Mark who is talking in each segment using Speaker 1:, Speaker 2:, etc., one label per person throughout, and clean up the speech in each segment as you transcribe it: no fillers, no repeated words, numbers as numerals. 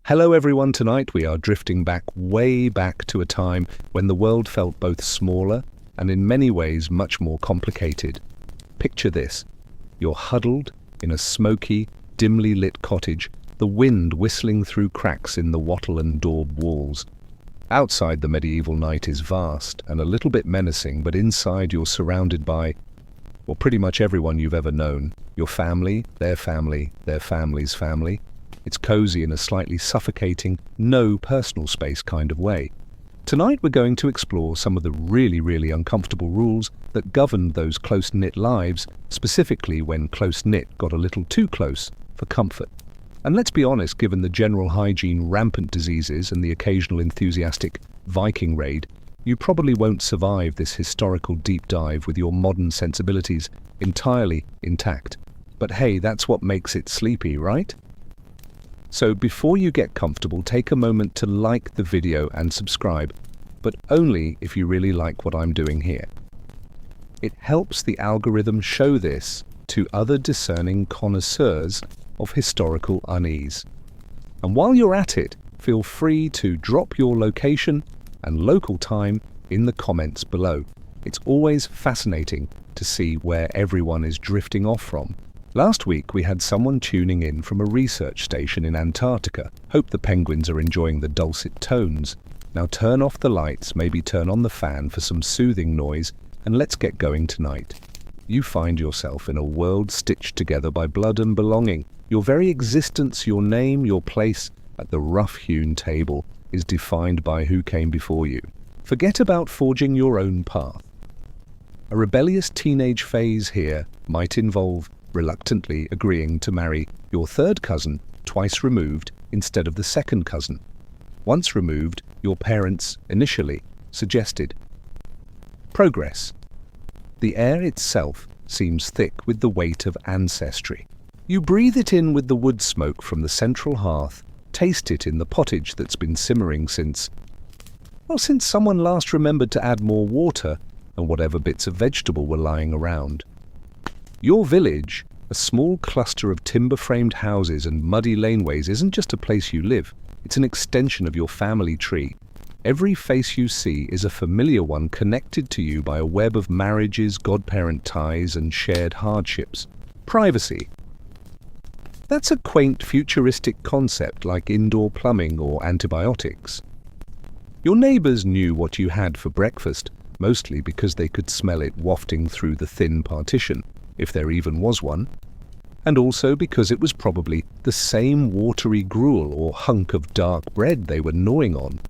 Speaker 1: Hello everyone, tonight we are drifting back, way back to a time when the world felt both smaller and in many ways much more complicated. Picture this. You're huddled in a smoky, dimly lit cottage, the wind whistling through cracks in the wattle and daub walls. Outside, the medieval night is vast and a little bit menacing, but inside you're surrounded by, well, pretty much everyone you've ever known. Your family, their family's family. It's cozy in a slightly suffocating, no personal space kind of way. Tonight we're going to explore some of the really uncomfortable rules that governed those close-knit lives, specifically when close-knit got a little too close for comfort. And let's be honest, given the general hygiene, rampant diseases, and the occasional enthusiastic Viking raid, you probably won't survive this historical deep dive with your modern sensibilities entirely intact. But hey, that's what makes it sleepy, right? So before you get comfortable, take a moment to like the video and subscribe, but only if you really like what I'm doing here. It helps the algorithm show this to other discerning connoisseurs of historical unease. And while you're at it, feel free to drop your location and local time in the comments below. It's always fascinating to see where everyone is drifting off from. Last week we had someone tuning in from a research station in Antarctica. Hope the penguins are enjoying the dulcet tones. Now turn off the lights, maybe turn on the fan for some soothing noise, and let's get going tonight. You find yourself in a world stitched together by blood and belonging. Your very existence, your name, your place at the rough-hewn table is defined by who came before you. Forget about forging your own path. A rebellious teenage phase here might involve reluctantly agreeing to marry your third cousin twice removed instead of the second cousin. Once removed, your parents initially suggested. Progress. The air itself seems thick with the weight of ancestry. You breathe it in with the wood smoke from the central hearth, taste it in the pottage that's been simmering since someone last remembered to add more water and whatever bits of vegetable were lying around. Your village, a small cluster of timber-framed houses and muddy laneways, isn't just a place you live, it's an extension of your family tree. Every face you see is a familiar one connected to you by a web of marriages, godparent ties, and shared hardships. Privacy. That's a quaint, futuristic concept like indoor plumbing or antibiotics. Your neighbors knew what you had for breakfast, mostly because they could smell it wafting through the thin partition, if there even was one, and also because it was probably the same watery gruel or hunk of dark bread they were gnawing on.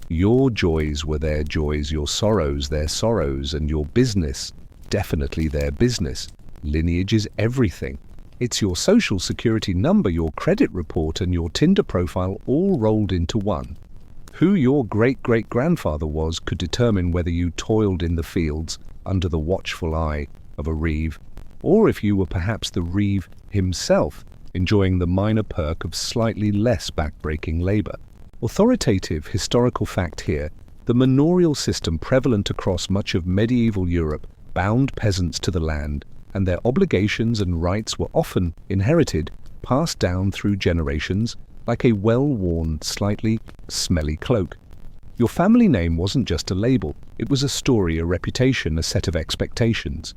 Speaker 1: Your joys were their joys, your sorrows their sorrows, and your business definitely their business. Lineage is everything. It's your social security number, your credit report, and your Tinder profile all rolled into one. Who your great-great-grandfather was could determine whether you toiled in the fields under the watchful eye of a reeve, or if you were perhaps the reeve himself, enjoying the minor perk of slightly less back-breaking labor. Authoritative historical fact here, the manorial system prevalent across much of medieval Europe bound peasants to the land, and their obligations and rights were often inherited, passed down through generations, like a well-worn, slightly smelly cloak. Your family name wasn't just a label, it was a story, a reputation, a set of expectations.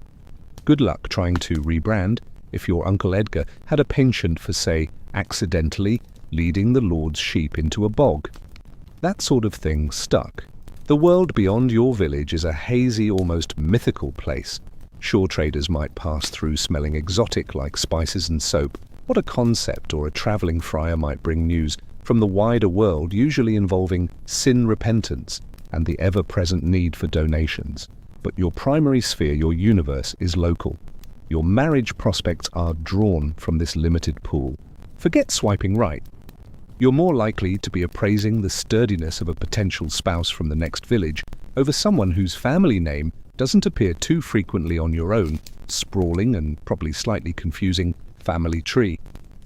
Speaker 1: Good luck trying to rebrand if your Uncle Edgar had a penchant for, say, accidentally leading the Lord's sheep into a bog. That sort of thing stuck. The world beyond your village is a hazy, almost mythical place. Shore traders might pass through smelling exotic like spices and soap. What a concept, or a traveling friar might bring news from the wider world, usually involving sin repentance and the ever-present need for donations. But your primary sphere, your universe, is local. Your marriage prospects are drawn from this limited pool. Forget swiping right. You're more likely to be appraising the sturdiness of a potential spouse from the next village over someone whose family name doesn't appear too frequently on your own, sprawling and probably slightly confusing family tree.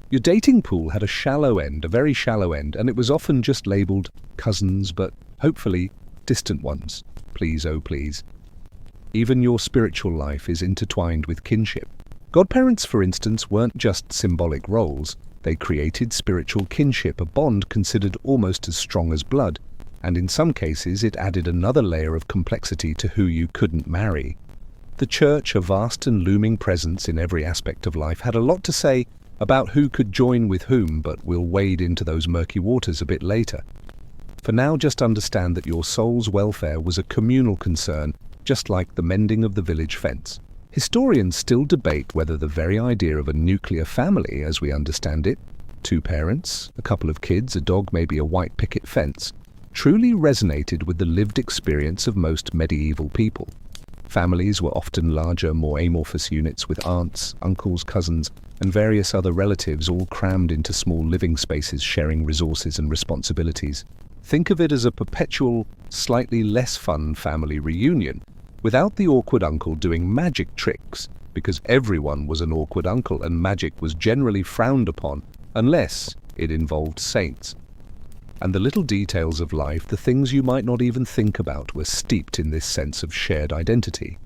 Speaker 1: Your dating pool had a shallow end, a very shallow end, and it was often just labeled cousins, but hopefully distant ones. Please, oh please. Even your spiritual life is intertwined with kinship. Godparents, for instance, weren't just symbolic roles. They created spiritual kinship, a bond considered almost as strong as blood, and in some cases it added another layer of complexity to who you couldn't marry. The church, a vast and looming presence in every aspect of life, had a lot to say about who could join with whom, but we'll wade into those murky waters a bit later. For now, just understand that your soul's welfare was a communal concern, just like the mending of the village fence. Historians still debate whether the very idea of a nuclear family, as we understand it, 2 parents, a couple of kids, a dog, maybe a white picket fence, truly resonated with the lived experience of most medieval people. Families were often larger, more amorphous units with aunts, uncles, cousins, and various other relatives all crammed into small living spaces, sharing resources and responsibilities. Think of it as a perpetual, slightly less fun family reunion, without the awkward uncle doing magic tricks, because everyone was an awkward uncle and magic was generally frowned upon, unless it involved saints. And the little details of life, the things you might not even think about, were steeped in this sense of shared identity.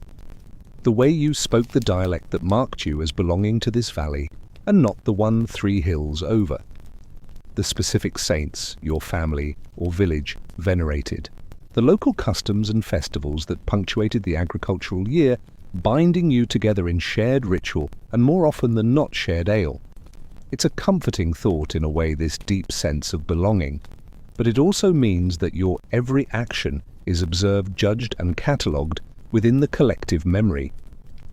Speaker 1: The way you spoke the dialect that marked you as belonging to this valley, and not the one 3 hills over. The specific saints your family or village venerated. The local customs and festivals that punctuated the agricultural year, binding you together in shared ritual and more often than not shared ale. It's a comforting thought in a way, this deep sense of belonging, but it also means that your every action is observed, judged and catalogued within the collective memory.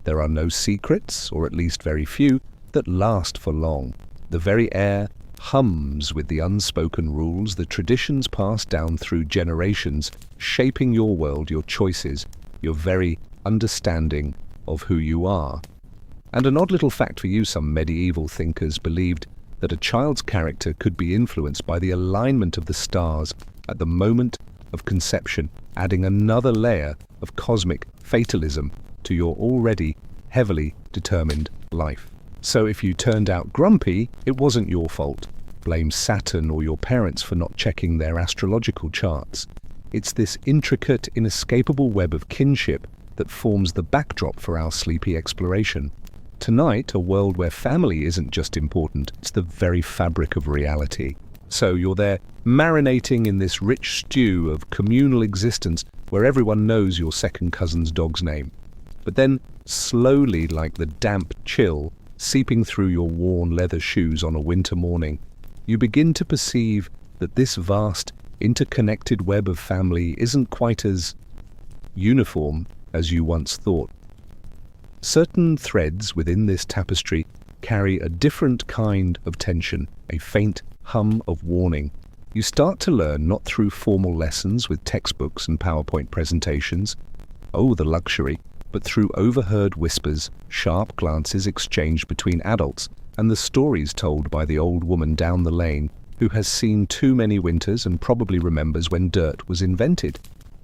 Speaker 1: There are no secrets, or at least very few, that last for long. The very air hums with the unspoken rules, the traditions passed down through generations, shaping your world, your choices, your very understanding of who you are. And an odd little fact for you, some medieval thinkers believed that a child's character could be influenced by the alignment of the stars at the moment of conception, adding another layer of cosmic fatalism to your already heavily determined life. So if you turned out grumpy, it wasn't your fault. Blame Saturn or your parents for not checking their astrological charts. It's this intricate, inescapable web of kinship that forms the backdrop for our sleepy exploration. Tonight, a world where family isn't just important, it's the very fabric of reality. So you're there marinating in this rich stew of communal existence where everyone knows your second cousin's dog's name. But then, slowly, like the damp chill seeping through your worn leather shoes on a winter morning, you begin to perceive that this vast, interconnected web of family isn't quite as uniform as you once thought. Certain threads within this tapestry carry a different kind of tension, a faint hum of warning. You start to learn not through formal lessons with textbooks and PowerPoint presentations, oh the luxury, but through overheard whispers, sharp glances exchanged between adults, and the stories told by the old woman down the lane who has seen too many winters and probably remembers when dirt was invented.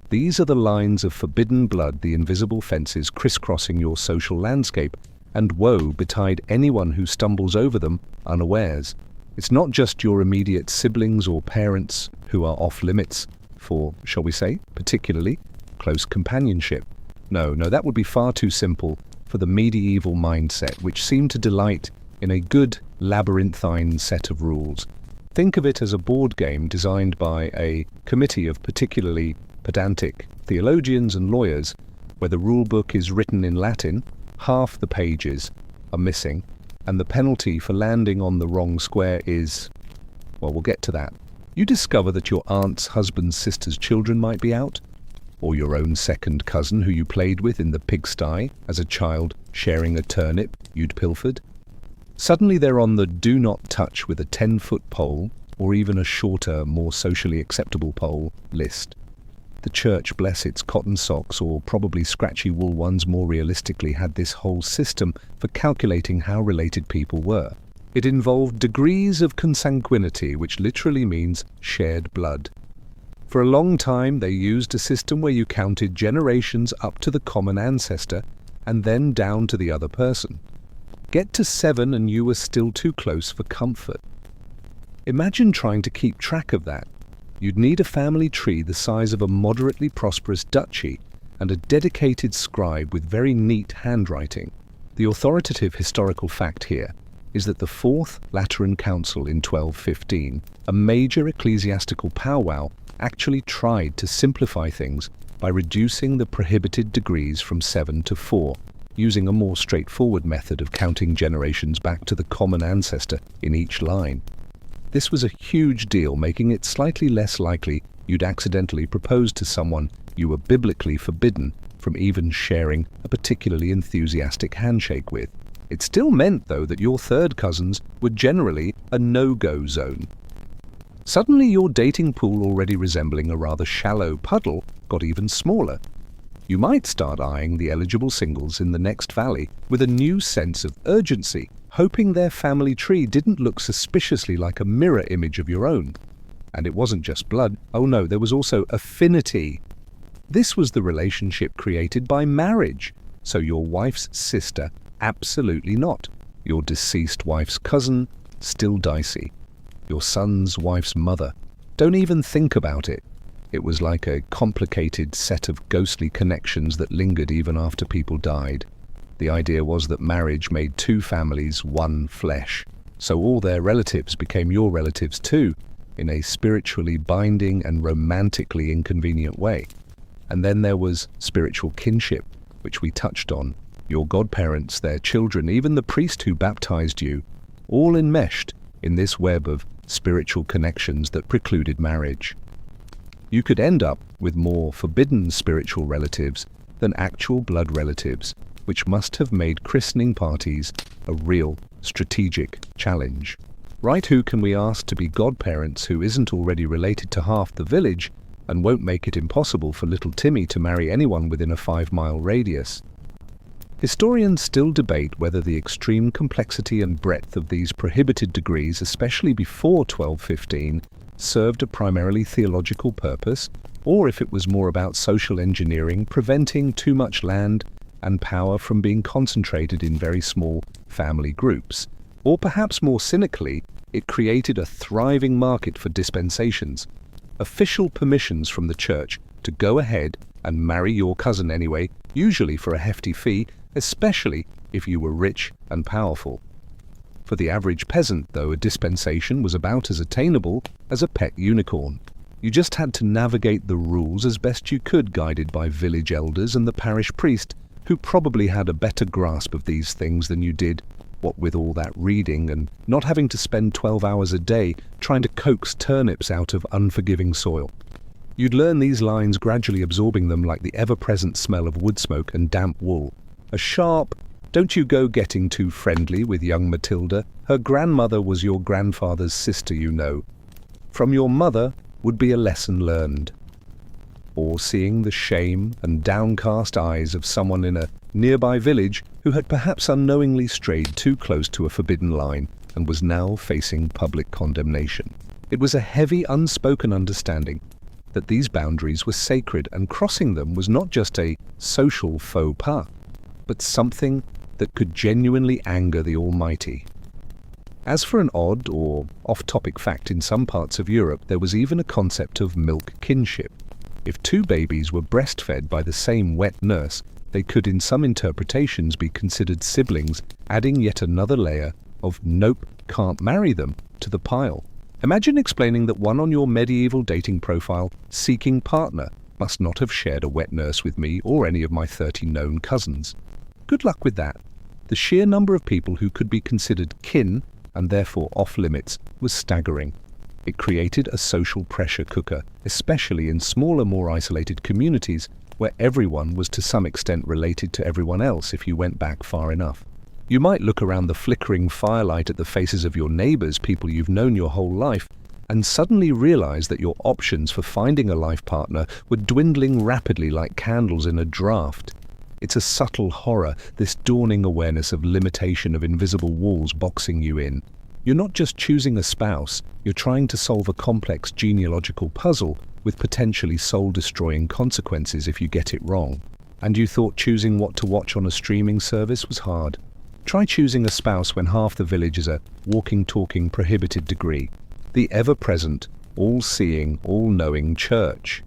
Speaker 1: These are the lines of forbidden blood, the invisible fences crisscrossing your social landscape, and woe betide anyone who stumbles over them unawares. It's not just your immediate siblings or parents who are off limits for, shall we say, particularly close companionship. No, that would be far too simple for the medieval mindset, which seemed to delight in a good labyrinthine set of rules. Think of it as a board game designed by a committee of particularly pedantic theologians and lawyers, where the rule book is written in Latin, half the pages are missing, and the penalty for landing on the wrong square is, well, we'll get to that. You discover that your aunt's husband's sister's children might be out, or your own second cousin who you played with in the pigsty as a child sharing a turnip you'd pilfered. Suddenly they're on the do not touch with a 10-foot pole, or even a shorter, more socially acceptable pole list. The church, bless its cotton socks, or probably scratchy wool ones more realistically, had this whole system for calculating how related people were. It involved degrees of consanguinity, which literally means shared blood. For a long time they used a system where you counted generations up to the common ancestor and then down to the other person. Get to 7 and you were still too close for comfort. Imagine trying to keep track of that. You'd need a family tree the size of a moderately prosperous duchy and a dedicated scribe with very neat handwriting. The authoritative historical fact here is that the Fourth Lateran Council in 1215, a major ecclesiastical powwow, actually tried to simplify things by reducing the prohibited degrees from 7 to 4, using a more straightforward method of counting generations back to the common ancestor in each line. This was a huge deal, making it slightly less likely you'd accidentally propose to someone you were biblically forbidden from even sharing a particularly enthusiastic handshake with. It still meant, though, that your third cousins were generally a no-go zone. Suddenly your dating pool, already resembling a rather shallow puddle, got even smaller. You might start eyeing the eligible singles in the next valley with a new sense of urgency, hoping their family tree didn't look suspiciously like a mirror image of your own. And it wasn't just blood. Oh no, there was also affinity. This was the relationship created by marriage. So your wife's sister, absolutely not. Your deceased wife's cousin, still dicey. Your son's wife's mother, don't even think about it. It was like a complicated set of ghostly connections that lingered even after people died. The idea was that marriage made two families one flesh, so all their relatives became your relatives too, in a spiritually binding and romantically inconvenient way. And then there was spiritual kinship, which we touched on. Your godparents, their children, even the priest who baptized you, all enmeshed in this web of spiritual connections that precluded marriage. You could end up with more forbidden spiritual relatives than actual blood relatives, which must have made christening parties a real strategic challenge. Right, who can we ask to be godparents who isn't already related to half the village and won't make it impossible for little Timmy to marry anyone within a 5-mile radius? Historians still debate whether the extreme complexity and breadth of these prohibited degrees, especially before 1215, served a primarily theological purpose, or if it was more about social engineering, preventing too much land and power from being concentrated in very small family groups. Or perhaps more cynically, it created a thriving market for dispensations, official permissions from the church to go ahead and marry your cousin anyway, usually for a hefty fee, especially if you were rich and powerful. For the average peasant, though, a dispensation was about as attainable as a pet unicorn. You just had to navigate the rules as best you could, guided by village elders and the parish priest, who probably had a better grasp of these things than you did, what with all that reading and not having to spend 12 hours a day trying to coax turnips out of unforgiving soil. You'd learn these lines, gradually absorbing them like the ever-present smell of wood smoke and damp wool. A sharp, "Don't you go getting too friendly with young Matilda. Her grandmother was your grandfather's sister, you know." From your mother would be a lesson learned. Or seeing the shame and downcast eyes of someone in a nearby village who had perhaps unknowingly strayed too close to a forbidden line and was now facing public condemnation. It was a heavy, unspoken understanding that these boundaries were sacred, and crossing them was not just a social faux pas, but something that could genuinely anger the Almighty. As for an odd or off-topic fact, in some parts of Europe there was even a concept of milk kinship. If two babies were breastfed by the same wet nurse, they could in some interpretations be considered siblings, adding yet another layer of "nope, can't marry them" to the pile. Imagine explaining that one on your medieval dating profile, seeking partner, must not have shared a wet nurse with me or any of my 30 known cousins. Good luck with that. The sheer number of people who could be considered kin, and therefore off-limits, was staggering. It created a social pressure cooker, especially in smaller, more isolated communities where everyone was to some extent related to everyone else if you went back far enough. You might look around the flickering firelight at the faces of your neighbors, people you've known your whole life, and suddenly realize that your options for finding a life partner were dwindling rapidly like candles in a draft. It's a subtle horror, this dawning awareness of limitation, of invisible walls boxing you in. You're not just choosing a spouse, you're trying to solve a complex genealogical puzzle with potentially soul-destroying consequences if you get it wrong. And you thought choosing what to watch on a streaming service was hard. Try choosing a spouse when half the village is a walking, talking, prohibited degree. The ever-present, all-seeing, all-knowing church.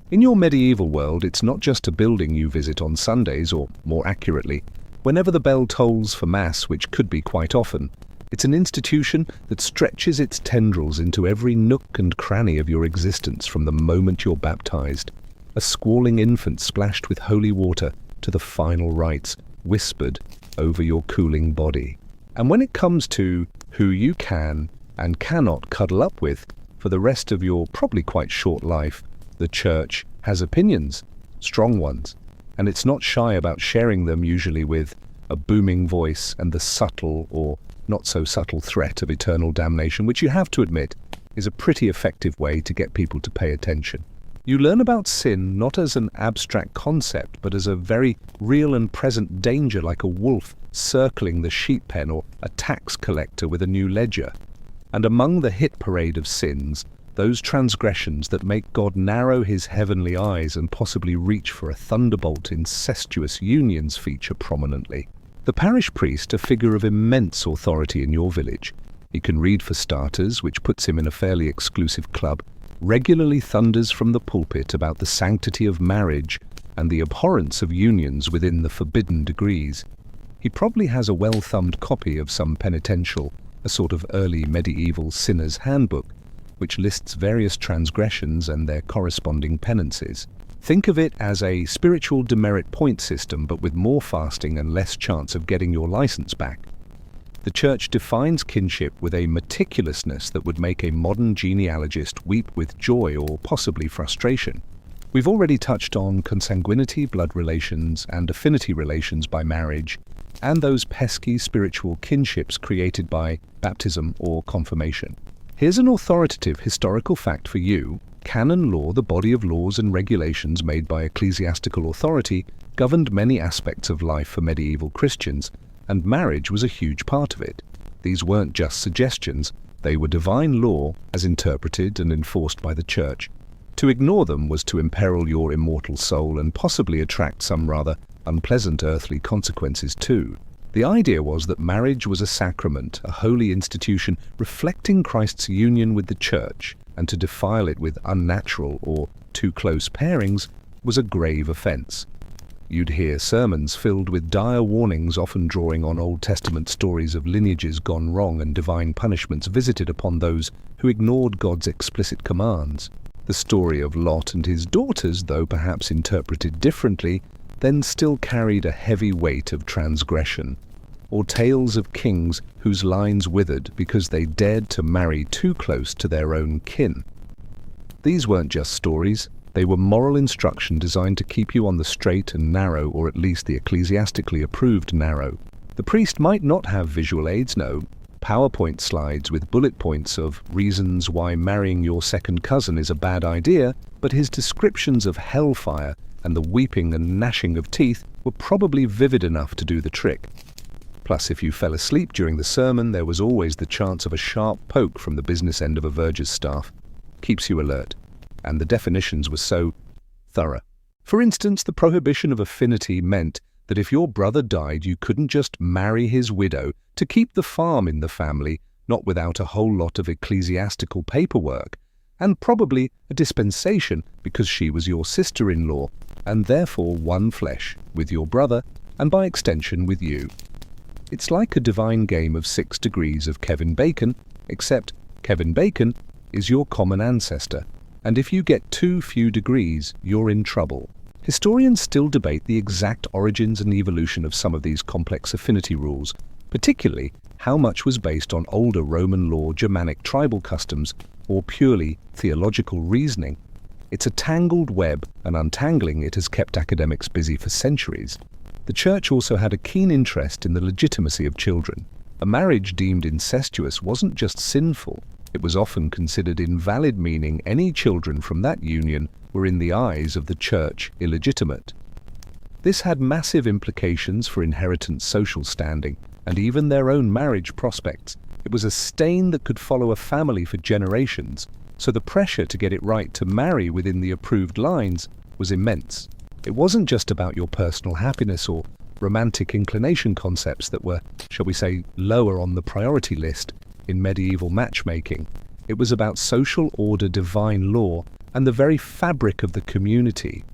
Speaker 1: In your medieval world, it's not just a building you visit on Sundays, or more accurately, Whenever the bell tolls for Mass, which could be quite often, it's an institution that stretches its tendrils into every nook and cranny of your existence from the moment you're baptized. A squalling infant splashed with holy water to the final rites whispered over your cooling body. And when it comes to who you can and cannot cuddle up with for the rest of your probably quite short life, the Church has opinions, strong ones, and it's not shy about sharing them, usually with a booming voice and the subtle or not so subtle threat of eternal damnation, which you have to admit is a pretty effective way to get people to pay attention. You learn about sin not as an abstract concept, but as a very real and present danger, like a wolf circling the sheep pen or a tax collector with a new ledger. And among the hit parade of sins, those transgressions that make God narrow his heavenly eyes and possibly reach for a thunderbolt incestuous unions feature prominently. The parish priest, a figure of immense authority in your village. He can read for starters, which puts him in a fairly exclusive club, regularly thunders from the pulpit about the sanctity of marriage and the abhorrence of unions within the forbidden degrees. He probably has a well-thumbed copy of some penitential, a sort of early medieval sinner's handbook, which lists various transgressions and their corresponding penances. Think of it as a spiritual demerit point system, but with more fasting and less chance of getting your license back. The Church defines kinship with a meticulousness that would make a modern genealogist weep with joy or possibly frustration. We've already touched on consanguinity, blood relations, and affinity relations by marriage, and those pesky spiritual kinships created by baptism or confirmation. Here's an authoritative historical fact for you. Canon law, the body of laws and regulations made by ecclesiastical authority, governed many aspects of life for medieval Christians, and marriage was a huge part of it. These weren't just suggestions, they were divine law as interpreted and enforced by the Church. To ignore them was to imperil your immortal soul and possibly attract some rather unpleasant earthly consequences too. The idea was that marriage was a sacrament, a holy institution reflecting Christ's union with the Church, and to defile it with unnatural or too close pairings was a grave offense. You'd hear sermons filled with dire warnings, often drawing on Old Testament stories of lineages gone wrong and divine punishments visited upon those who ignored God's explicit commands. The story of Lot and his daughters, though perhaps interpreted differently, then still carried a heavy weight of transgression. Or tales of kings whose lines withered because they dared to marry too close to their own kin. These weren't just stories, they were moral instruction designed to keep you on the straight and narrow, or at least the ecclesiastically approved narrow. The priest might not have visual aids, no, PowerPoint slides with bullet points of reasons why marrying your second cousin is a bad idea, but his descriptions of hellfire and the weeping and gnashing of teeth were probably vivid enough to do the trick. Plus, if you fell asleep during the sermon, there was always the chance of a sharp poke from the business end of a verger's staff. Keeps you alert. And the definitions were so thorough. For instance, the prohibition of affinity meant that if your brother died, you couldn't just marry his widow to keep the farm in the family, not without a whole lot of ecclesiastical paperwork, and probably a dispensation because she was your sister-in-law, and therefore one flesh with your brother, and by extension with you. It's like a divine game of 6 degrees of Kevin Bacon, except Kevin Bacon is your common ancestor, and if you get too few degrees, you're in trouble. Historians still debate the exact origins and evolution of some of these complex affinity rules, particularly how much was based on older Roman law, Germanic tribal customs, or purely theological reasoning. It's a tangled web, and untangling it has kept academics busy for centuries. The Church also had a keen interest in the legitimacy of children. A marriage deemed incestuous wasn't just sinful, it was often considered invalid, meaning any children from that union were in the eyes of the Church illegitimate. This had massive implications for inheritance, social standing, and even their own marriage prospects. It was a stain that could follow a family for generations, so the pressure to get it right to marry within the approved lines was immense. It wasn't just about your personal happiness or romantic inclination concepts that were, shall we say, lower on the priority list in medieval matchmaking. It was about social order, divine law, and the very fabric of the community.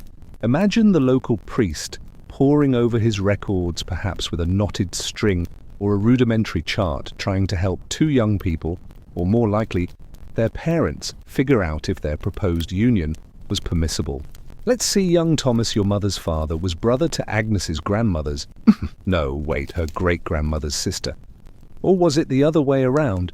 Speaker 1: Imagine the local priest poring over his records, perhaps with a knotted string or a rudimentary chart, trying to help two young people, or more likely, their parents, figure out if their proposed union was permissible. Let's see young Thomas, your mother's father, was brother to Agnes's grandmother's, no, wait, her great-grandmother's sister. Or was it the other way around?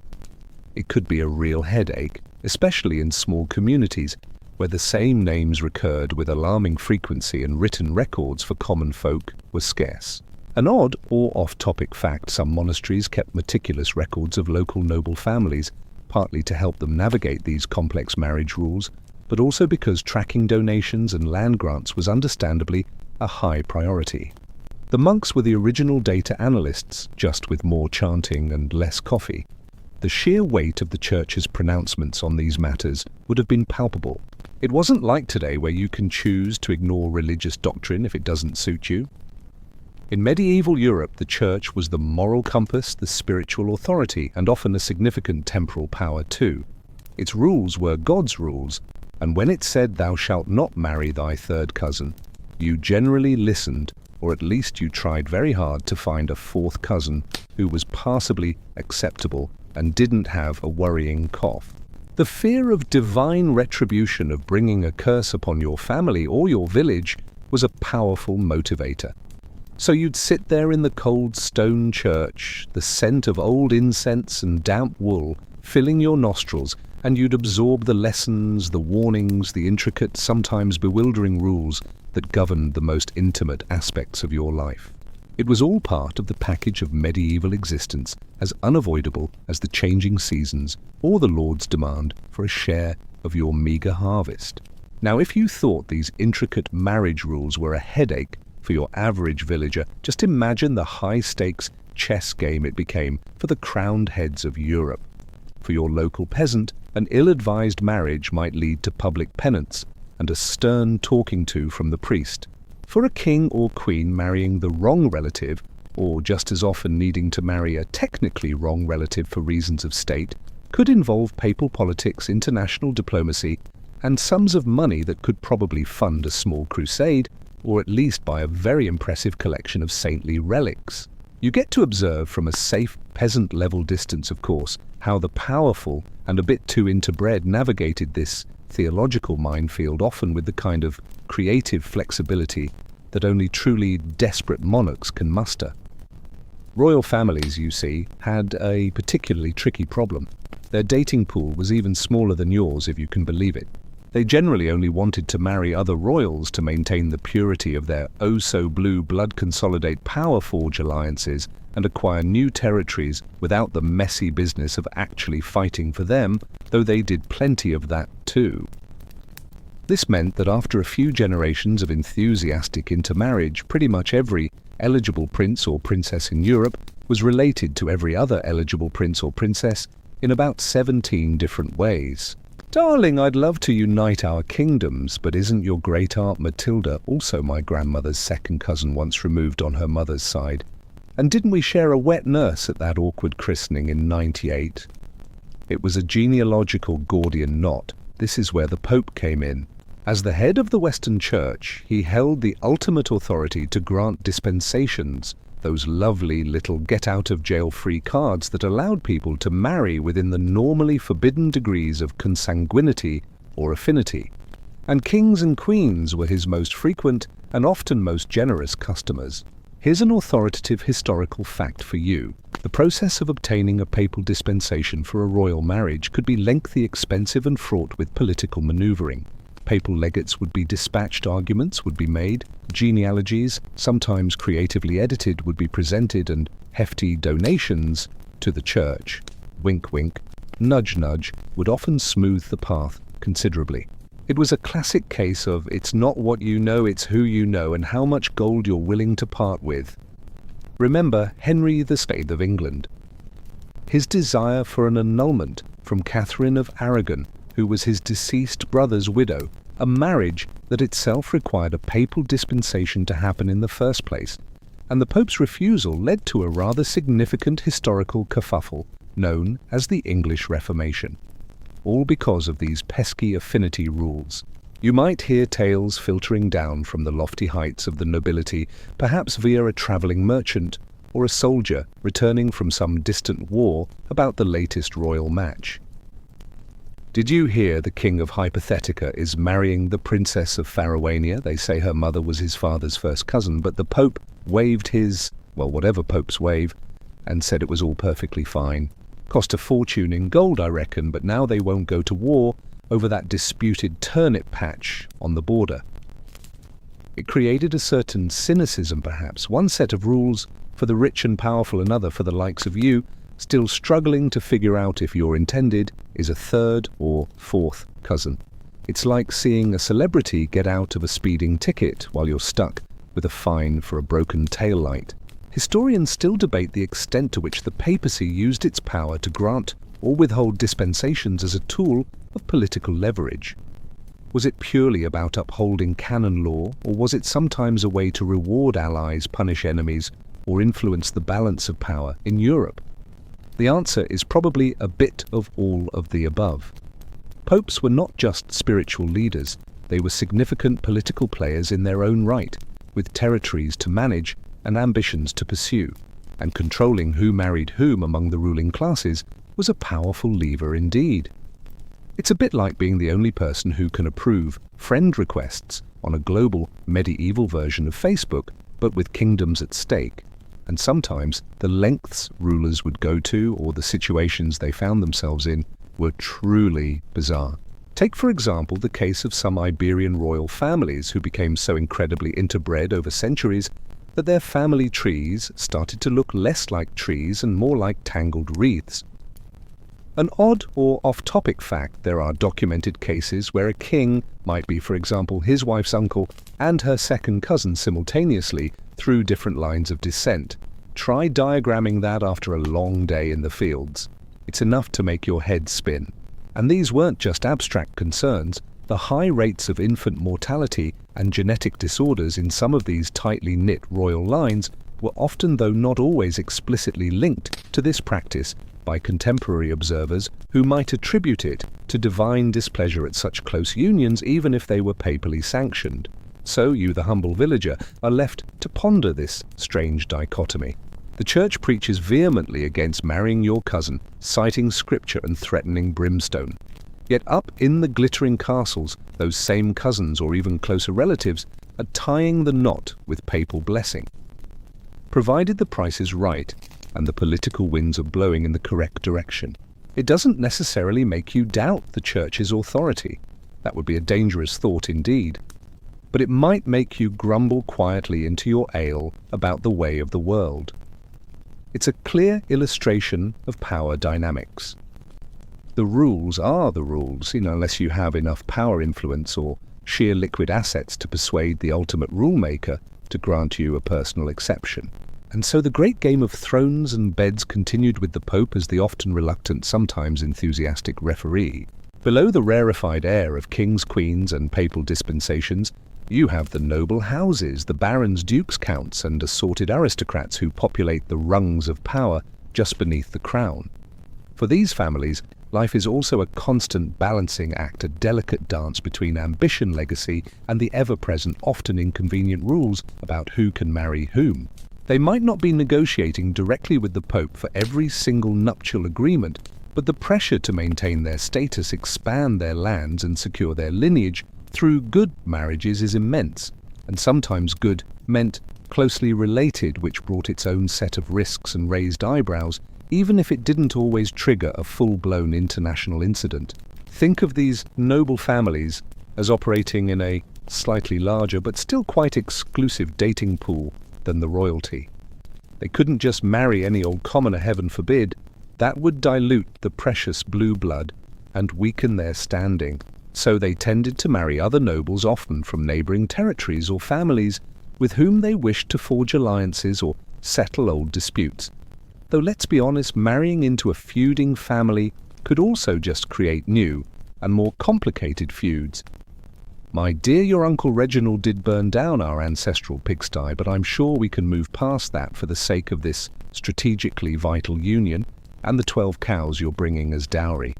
Speaker 1: It could be a real headache, especially in small communities, where the same names recurred with alarming frequency and written records for common folk were scarce. An odd or off-topic fact, some monasteries kept meticulous records of local noble families, partly to help them navigate these complex marriage rules, but also because tracking donations and land grants was understandably a high priority. The monks were the original data analysts, just with more chanting and less coffee. The sheer weight of the Church's pronouncements on these matters would have been palpable. It wasn't like today where you can choose to ignore religious doctrine if it doesn't suit you. In medieval Europe, the Church was the moral compass, the spiritual authority, and often a significant temporal power too. Its rules were God's rules, and when it said thou shalt not marry thy third cousin, you generally listened, or at least you tried very hard to find a fourth cousin who was passably acceptable and didn't have a worrying cough. The fear of divine retribution of bringing a curse upon your family or your village was a powerful motivator. So you'd sit there in the cold stone church, the scent of old incense and damp wool filling your nostrils, and you'd absorb the lessons, the warnings, the intricate, sometimes bewildering rules that governed the most intimate aspects of your life. It was all part of the package of medieval existence, as unavoidable as the changing seasons or the Lord's demand for a share of your meager harvest. Now, if you thought these intricate marriage rules were a headache for your average villager, just imagine the high-stakes chess game it became for the crowned heads of Europe. For your local peasant, an ill-advised marriage might lead to public penance and a stern talking to from the priest. For a king or queen, marrying the wrong relative, or just as often needing to marry a technically wrong relative for reasons of state, could involve papal politics, international diplomacy, and sums of money that could probably fund a small crusade, or at least buy a very impressive collection of saintly relics. You get to observe from a safe, peasant-level distance, of course, how the powerful and a bit too interbred navigated this theological minefield, often with the kind of creative flexibility that only truly desperate monarchs can muster. Royal families, you see, had a particularly tricky problem. Their dating pool was even smaller than yours, if you can believe it. They generally only wanted to marry other royals to maintain the purity of their oh-so-blue blood, consolidate power forge alliances, and acquire new territories without the messy business of actually fighting for them, though they did plenty of that too. This meant that after a few generations of enthusiastic intermarriage, pretty much every eligible prince or princess in Europe was related to every other eligible prince or princess in about 17 different ways. Darling, I'd love to unite our kingdoms, but isn't your great-aunt Matilda also my grandmother's second cousin once removed on her mother's side? And didn't we share a wet nurse at that awkward christening in '98? It was a genealogical Gordian knot. This is where the Pope came in. As the head of the Western Church, he held the ultimate authority to grant dispensations, those lovely little get-out-of-jail-free cards that allowed people to marry within the normally forbidden degrees of consanguinity or affinity. And kings and queens were his most frequent and often most generous customers. Here's an authoritative historical fact for you. The process of obtaining a papal dispensation for a royal marriage could be lengthy, expensive, and fraught with political maneuvering. Papal legates would be dispatched, arguments would be made, genealogies, sometimes creatively edited, would be presented, and hefty donations to the church, wink wink, nudge nudge, would often smooth the path considerably. It was a classic case of it's not what you know, it's who you know, and how much gold you're willing to part with. Remember Henry VIII of England. His desire for an annulment from Catherine of Aragon, who was his deceased brother's widow, a marriage that itself required a papal dispensation to happen in the first place, and the Pope's refusal led to a rather significant historical kerfuffle known as the English Reformation, all because of these pesky affinity rules. You might hear tales filtering down from the lofty heights of the nobility, perhaps via a travelling merchant or a soldier returning from some distant war about the latest royal match. Did you hear the king of Hypothetica is marrying the princess of Pharaohania? They say her mother was his father's first cousin, but the Pope waved his, well, whatever popes wave, and said it was all perfectly fine. Cost a fortune in gold, I reckon, but now they won't go to war over that disputed turnip patch on the border. It created a certain cynicism, perhaps, one set of rules for the rich and powerful, another for the likes of you, still struggling to figure out if your intended is a third or fourth cousin. It's like seeing a celebrity get out of a speeding ticket while you're stuck with a fine for a broken taillight. Historians still debate the extent to which the papacy used its power to grant or withhold dispensations as a tool of political leverage. Was it purely about upholding canon law, or was it sometimes a way to reward allies, punish enemies, or influence the balance of power in Europe? The answer is probably a bit of all of the above. Popes were not just spiritual leaders, they were significant political players in their own right, with territories to manage and ambitions to pursue, and controlling who married whom among the ruling classes was a powerful lever indeed. It's a bit like being the only person who can approve friend requests on a global medieval version of Facebook, but with kingdoms at stake. And sometimes the lengths rulers would go to, or the situations they found themselves in, were truly bizarre. Take, for example, the case of some Iberian royal families who became so incredibly interbred over centuries that their family trees started to look less like trees and more like tangled wreaths. An odd or off-topic fact, there are documented cases where a king might be, for example, his wife's uncle and her second cousin simultaneously through different lines of descent. Try diagramming that after a long day in the fields. It's enough to make your head spin. And these weren't just abstract concerns. The high rates of infant mortality and genetic disorders in some of these tightly knit royal lines were often, though not always, explicitly linked to this practice by contemporary observers who might attribute it to divine displeasure at such close unions, even if they were papally sanctioned. So you, the humble villager, are left to ponder this strange dichotomy. The Church preaches vehemently against marrying your cousin, citing scripture and threatening brimstone. Yet up in the glittering castles, those same cousins or even closer relatives are tying the knot with papal blessing. Provided the price is right and the political winds are blowing in the correct direction, it doesn't necessarily make you doubt the Church's authority. That would be a dangerous thought indeed. But it might make you grumble quietly into your ale about the way of the world. It's a clear illustration of power dynamics. The rules are the rules, unless you have enough power influence or sheer liquid assets to persuade the ultimate rule maker to grant you a personal exception. And so the great game of thrones and beds continued with the Pope as the often reluctant, sometimes enthusiastic referee. Below the rarefied air of kings, queens, and papal dispensations, you have the noble houses, the barons, dukes, counts, and assorted aristocrats who populate the rungs of power just beneath the crown. For these families, life is also a constant balancing act, a delicate dance between ambition, legacy, and the ever-present, often inconvenient rules about who can marry whom. They might not be negotiating directly with the Pope for every single nuptial agreement, but the pressure to maintain their status, expand their lands, and secure their lineage through good marriages is immense, and sometimes good meant closely related, which brought its own set of risks and raised eyebrows, even if it didn't always trigger a full-blown international incident. Think of these noble families as operating in a slightly larger but still quite exclusive dating pool than the royalty. They couldn't just marry any old commoner, heaven forbid. That would dilute the precious blue blood and weaken their standing. So they tended to marry other nobles, often from neighboring territories or families with whom they wished to forge alliances or settle old disputes. Though let's be honest, marrying into a feuding family could also just create new and more complicated feuds. My dear, your Uncle Reginald did burn down our ancestral pigsty, but I'm sure we can move past that for the sake of this strategically vital union and the 12 cows you're bringing as dowry.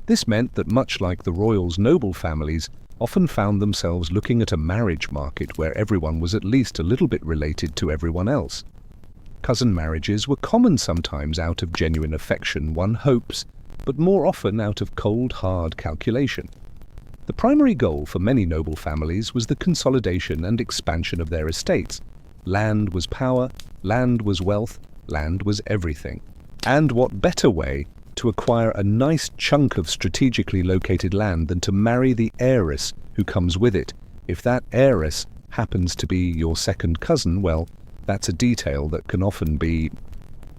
Speaker 1: This meant that much like the royals' noble families often found themselves looking at a marriage market where everyone was at least a little bit related to everyone else. Cousin marriages were common sometimes out of genuine affection, one hopes, but more often out of cold, hard calculation. The primary goal for many noble families was the consolidation and expansion of their estates. Land was power, land was wealth, land was everything. And what better way to acquire a nice chunk of strategically located land than to marry the heiress who comes with it? If that heiress happens to be your second cousin, well, that's a detail that can often be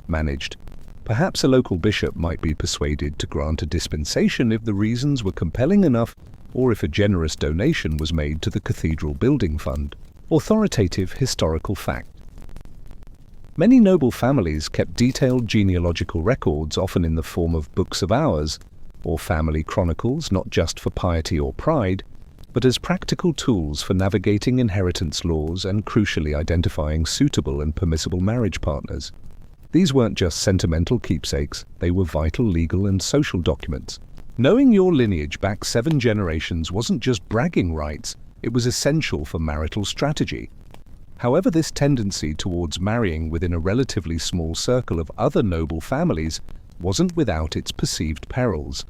Speaker 1: managed. Perhaps a local bishop might be persuaded to grant a dispensation if the reasons were compelling enough, or if a generous donation was made to the cathedral building fund. Authoritative historical fact. Many noble families kept detailed genealogical records, often in the form of books of hours, or family chronicles, not just for piety or pride, but as practical tools for navigating inheritance laws and crucially identifying suitable and permissible marriage partners. These weren't just sentimental keepsakes, they were vital legal and social documents. Knowing your lineage back 7 generations wasn't just bragging rights, it was essential for marital strategy. However, this tendency towards marrying within a relatively small circle of other noble families wasn't without its perceived perils.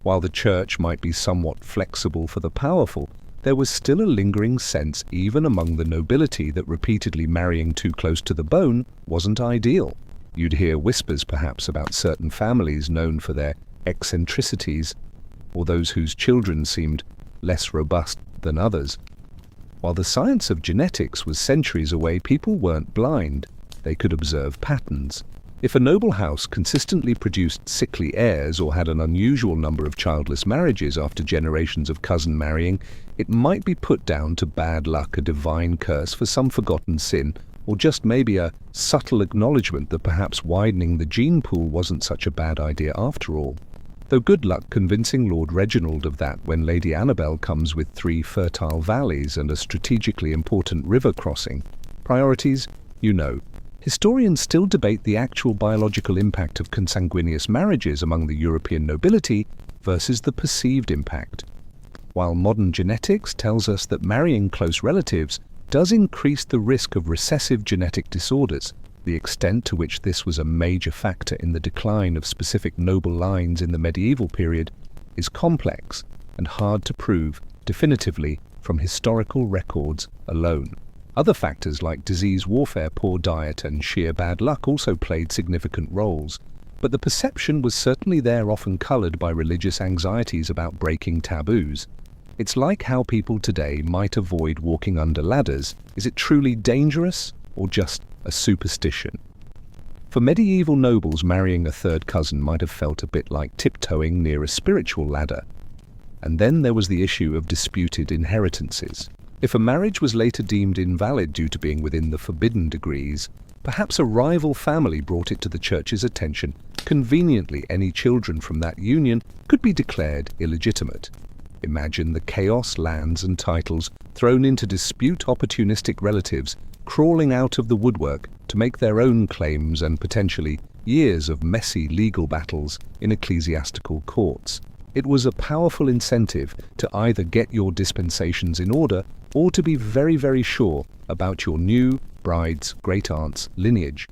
Speaker 1: While the church might be somewhat flexible for the powerful, there was still a lingering sense even among the nobility that repeatedly marrying too close to the bone wasn't ideal. You'd hear whispers perhaps about certain families known for their eccentricities, or those whose children seemed less robust than others. While the science of genetics was centuries away, people weren't blind. They could observe patterns. If a noble house consistently produced sickly heirs or had an unusual number of childless marriages after generations of cousin marrying, it might be put down to bad luck, a divine curse for some forgotten sin, or just maybe a subtle acknowledgement that perhaps widening the gene pool wasn't such a bad idea after all. Though good luck convincing Lord Reginald of that when Lady Annabel comes with 3 fertile valleys and a strategically important river crossing. Priorities, you know. Historians still debate the actual biological impact of consanguineous marriages among the European nobility versus the perceived impact. While modern genetics tells us that marrying close relatives does increase the risk of recessive genetic disorders, the extent to which this was a major factor in the decline of specific noble lines in the medieval period is complex and hard to prove definitively from historical records alone. Other factors like disease warfare, poor diet, and sheer bad luck also played significant roles, but the perception was certainly there, often colored by religious anxieties about breaking taboos. It's like how people today might avoid walking under ladders. Is it truly dangerous or just a superstition? For medieval nobles, marrying a third cousin might have felt a bit like tiptoeing near a spiritual ladder. And then there was the issue of disputed inheritances. If a marriage was later deemed invalid due to being within the forbidden degrees, perhaps a rival family brought it to the church's attention. Conveniently, any children from that union could be declared illegitimate. Imagine the chaos, lands and titles thrown into dispute, opportunistic relatives crawling out of the woodwork to make their own claims, and potentially years of messy legal battles in ecclesiastical courts. It was a powerful incentive to either get your dispensations in order or to be very, very sure about your new bride's great-aunt's lineage.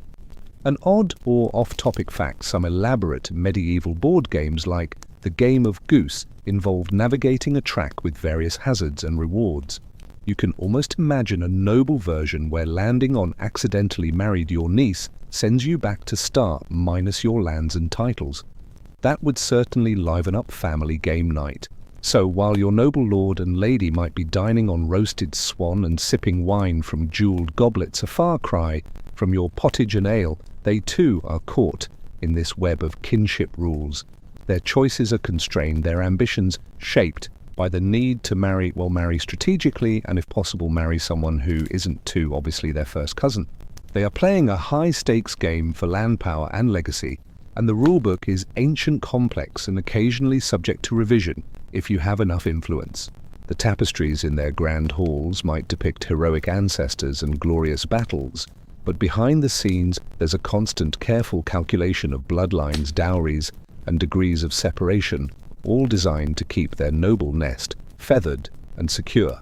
Speaker 1: An odd or off-topic fact, some elaborate medieval board games like the Game of Goose involved navigating a track with various hazards and rewards. You can almost imagine a noble version where landing on accidentally married your niece sends you back to start minus your lands and titles. That would certainly liven up family game night. So while your noble lord and lady might be dining on roasted swan and sipping wine from jeweled goblets, a far cry from your pottage and ale, they too are caught in this web of kinship rules. Their choices are constrained, their ambitions shaped by the need to marry strategically, and if possible marry someone who isn't too obviously their first cousin. They are playing a high-stakes game for land power and legacy, and the rulebook is ancient, complex, and occasionally subject to revision if you have enough influence. The tapestries in their grand halls might depict heroic ancestors and glorious battles, but behind the scenes there's a constant, careful calculation of bloodlines, dowries, and degrees of separation, all designed to keep their noble nest feathered and secure,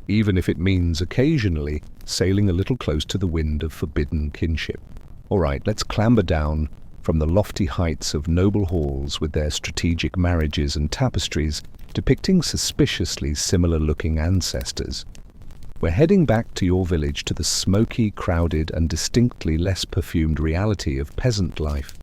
Speaker 1: even if it means occasionally sailing a little close to the wind of forbidden kinship. All right, let's clamber down from the lofty heights of noble halls with their strategic marriages and tapestries depicting suspiciously similar-looking ancestors. We're heading back to your village, to the smoky, crowded, and distinctly less perfumed reality of peasant life.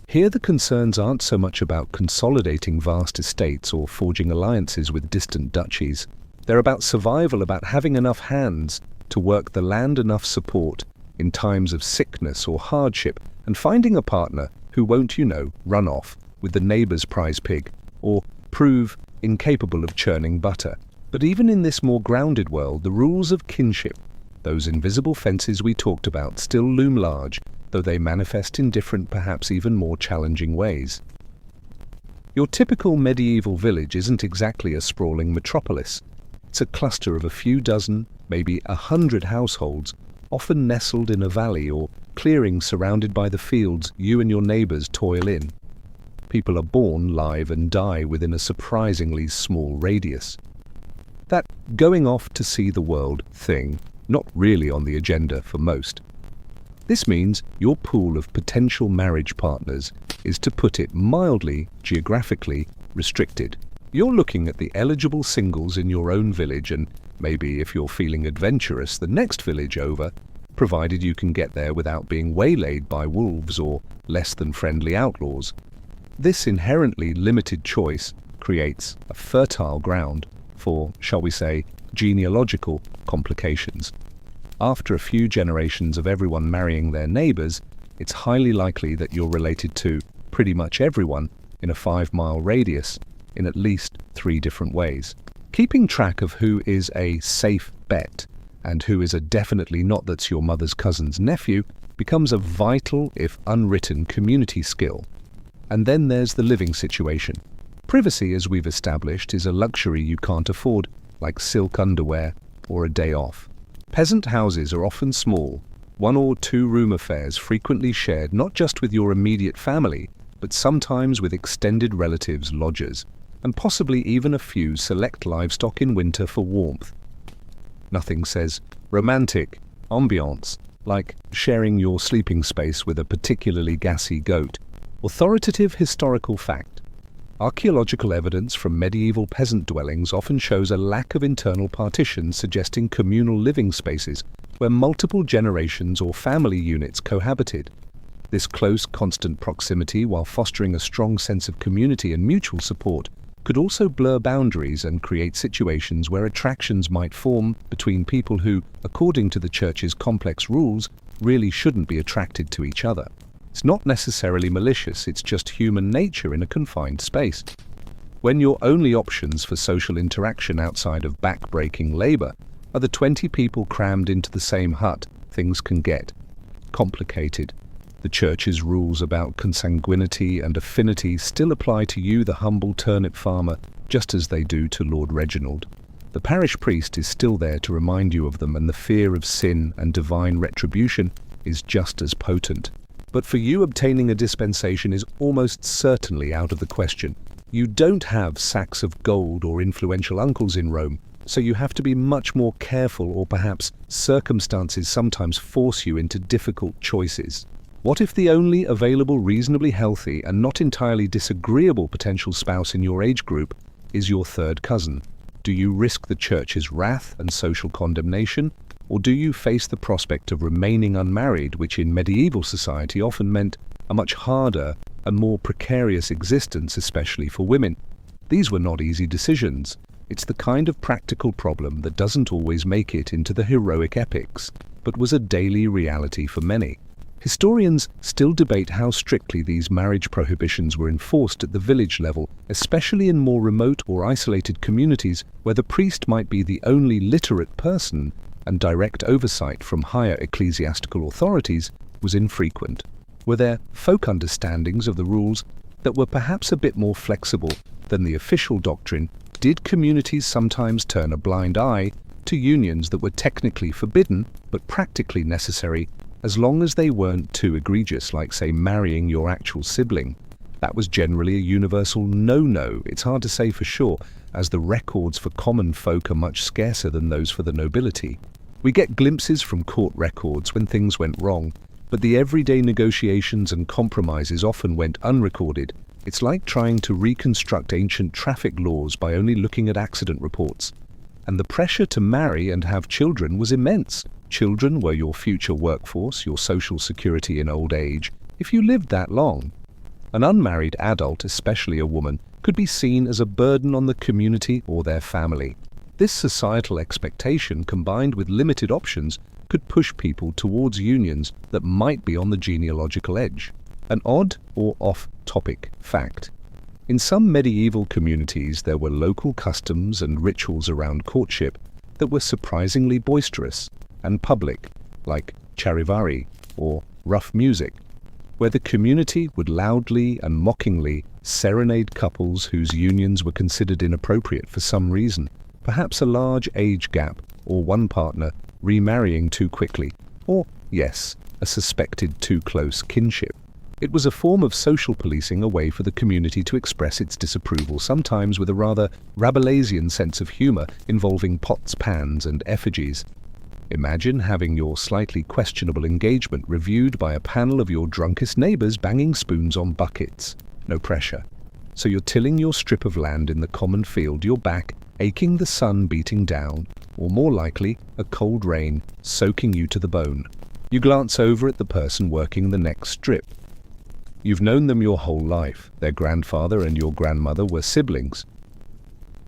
Speaker 1: Here the concerns aren't so much about consolidating vast estates or forging alliances with distant duchies. They're about survival, about having enough hands to work the land, enough support in times of sickness or hardship, and finding a partner who won't, run off with the neighbor's prize pig or prove incapable of churning butter. But even in this more grounded world, the rules of kinship, those invisible fences we talked about, still loom large, though they manifest in different, perhaps even more challenging ways. Your typical medieval village isn't exactly a sprawling metropolis. It's a cluster of a few dozen, maybe 100 households, often nestled in a valley or clearing surrounded by the fields you and your neighbors toil in. People are born, live, and die within a surprisingly small radius. That going off to see the world thing, not really on the agenda for most. This means your pool of potential marriage partners is, to put it mildly, geographically restricted. You're looking at the eligible singles in your own village and maybe, if you're feeling adventurous, the next village over, provided you can get there without being waylaid by wolves or less than friendly outlaws. This inherently limited choice creates a fertile ground for, shall we say, genealogical complications. After a few generations of everyone marrying their neighbors, it's highly likely that you're related to pretty much everyone in a 5-mile radius in at least 3 different ways. Keeping track of who is a safe bet and who is a definitely not that's your mother's cousin's nephew becomes a vital, if unwritten, community skill. And then there's the living situation. Privacy, as we've established, is a luxury you can't afford, like silk underwear or a day off. Peasant houses are often small, 1 or 2 room affairs frequently shared not just with your immediate family, but sometimes with extended relatives, lodgers, and possibly even a few select livestock in winter for warmth. Nothing says romantic ambiance like sharing your sleeping space with a particularly gassy goat. Authoritative historical fact. Archaeological evidence from medieval peasant dwellings often shows a lack of internal partitions, suggesting communal living spaces where multiple generations or family units cohabited. This close, constant proximity, while fostering a strong sense of community and mutual support, could also blur boundaries and create situations where attractions might form between people who, according to the church's complex rules, really shouldn't be attracted to each other. It's not necessarily malicious, it's just human nature in a confined space. When your only options for social interaction outside of back-breaking labor are the 20 people crammed into the same hut, things can get complicated. The church's rules about consanguinity and affinity still apply to you, the humble turnip farmer, just as they do to Lord Reginald. The parish priest is still there to remind you of them, and the fear of sin and divine retribution is just as potent. But for you, obtaining a dispensation is almost certainly out of the question. You don't have sacks of gold or influential uncles in Rome, so you have to be much more careful, or perhaps circumstances sometimes force you into difficult choices. What if the only available reasonably healthy and not entirely disagreeable potential spouse in your age group is your third cousin? Do you risk the church's wrath and social condemnation? Or do you face the prospect of remaining unmarried, which in medieval society often meant a much harder and more precarious existence, especially for women? These were not easy decisions. It's the kind of practical problem that doesn't always make it into the heroic epics, but was a daily reality for many. Historians still debate how strictly these marriage prohibitions were enforced at the village level, especially in more remote or isolated communities where the priest might be the only literate person and direct oversight from higher ecclesiastical authorities was infrequent. Were there folk understandings of the rules that were perhaps a bit more flexible than the official doctrine? Did communities sometimes turn a blind eye to unions that were technically forbidden but practically necessary, as long as they weren't too egregious, like, say, marrying your actual sibling? That was generally a universal no-no. It's hard to say for sure, as the records for common folk are much scarcer than those for the nobility. We get glimpses from court records when things went wrong, but the everyday negotiations and compromises often went unrecorded. It's like trying to reconstruct ancient traffic laws by only looking at accident reports. And the pressure to marry and have children was immense. Children were your future workforce, your social security in old age, if you lived that long. An unmarried adult, especially a woman, could be seen as a burden on the community or their family. This societal expectation, combined with limited options, could push people towards unions that might be on the genealogical edge. An odd or off-topic fact. In some medieval communities, there were local customs and rituals around courtship that were surprisingly boisterous and public, like charivari or rough music, where the community would loudly and mockingly serenade couples whose unions were considered inappropriate for some reason, perhaps a large age gap or one partner remarrying too quickly, or, yes, a suspected too close kinship. It was a form of social policing, a way for the community to express its disapproval, sometimes with a rather Rabelaisian sense of humor involving pots, pans, and effigies. Imagine having your slightly questionable engagement reviewed by a panel of your drunkest neighbors banging spoons on buckets. No pressure. So you're tilling your strip of land in the common field, your back aching, the sun beating down, or more likely, a cold rain soaking you to the bone. You glance over at the person working the next strip. You've known them your whole life. Their grandfather and your grandmother were siblings.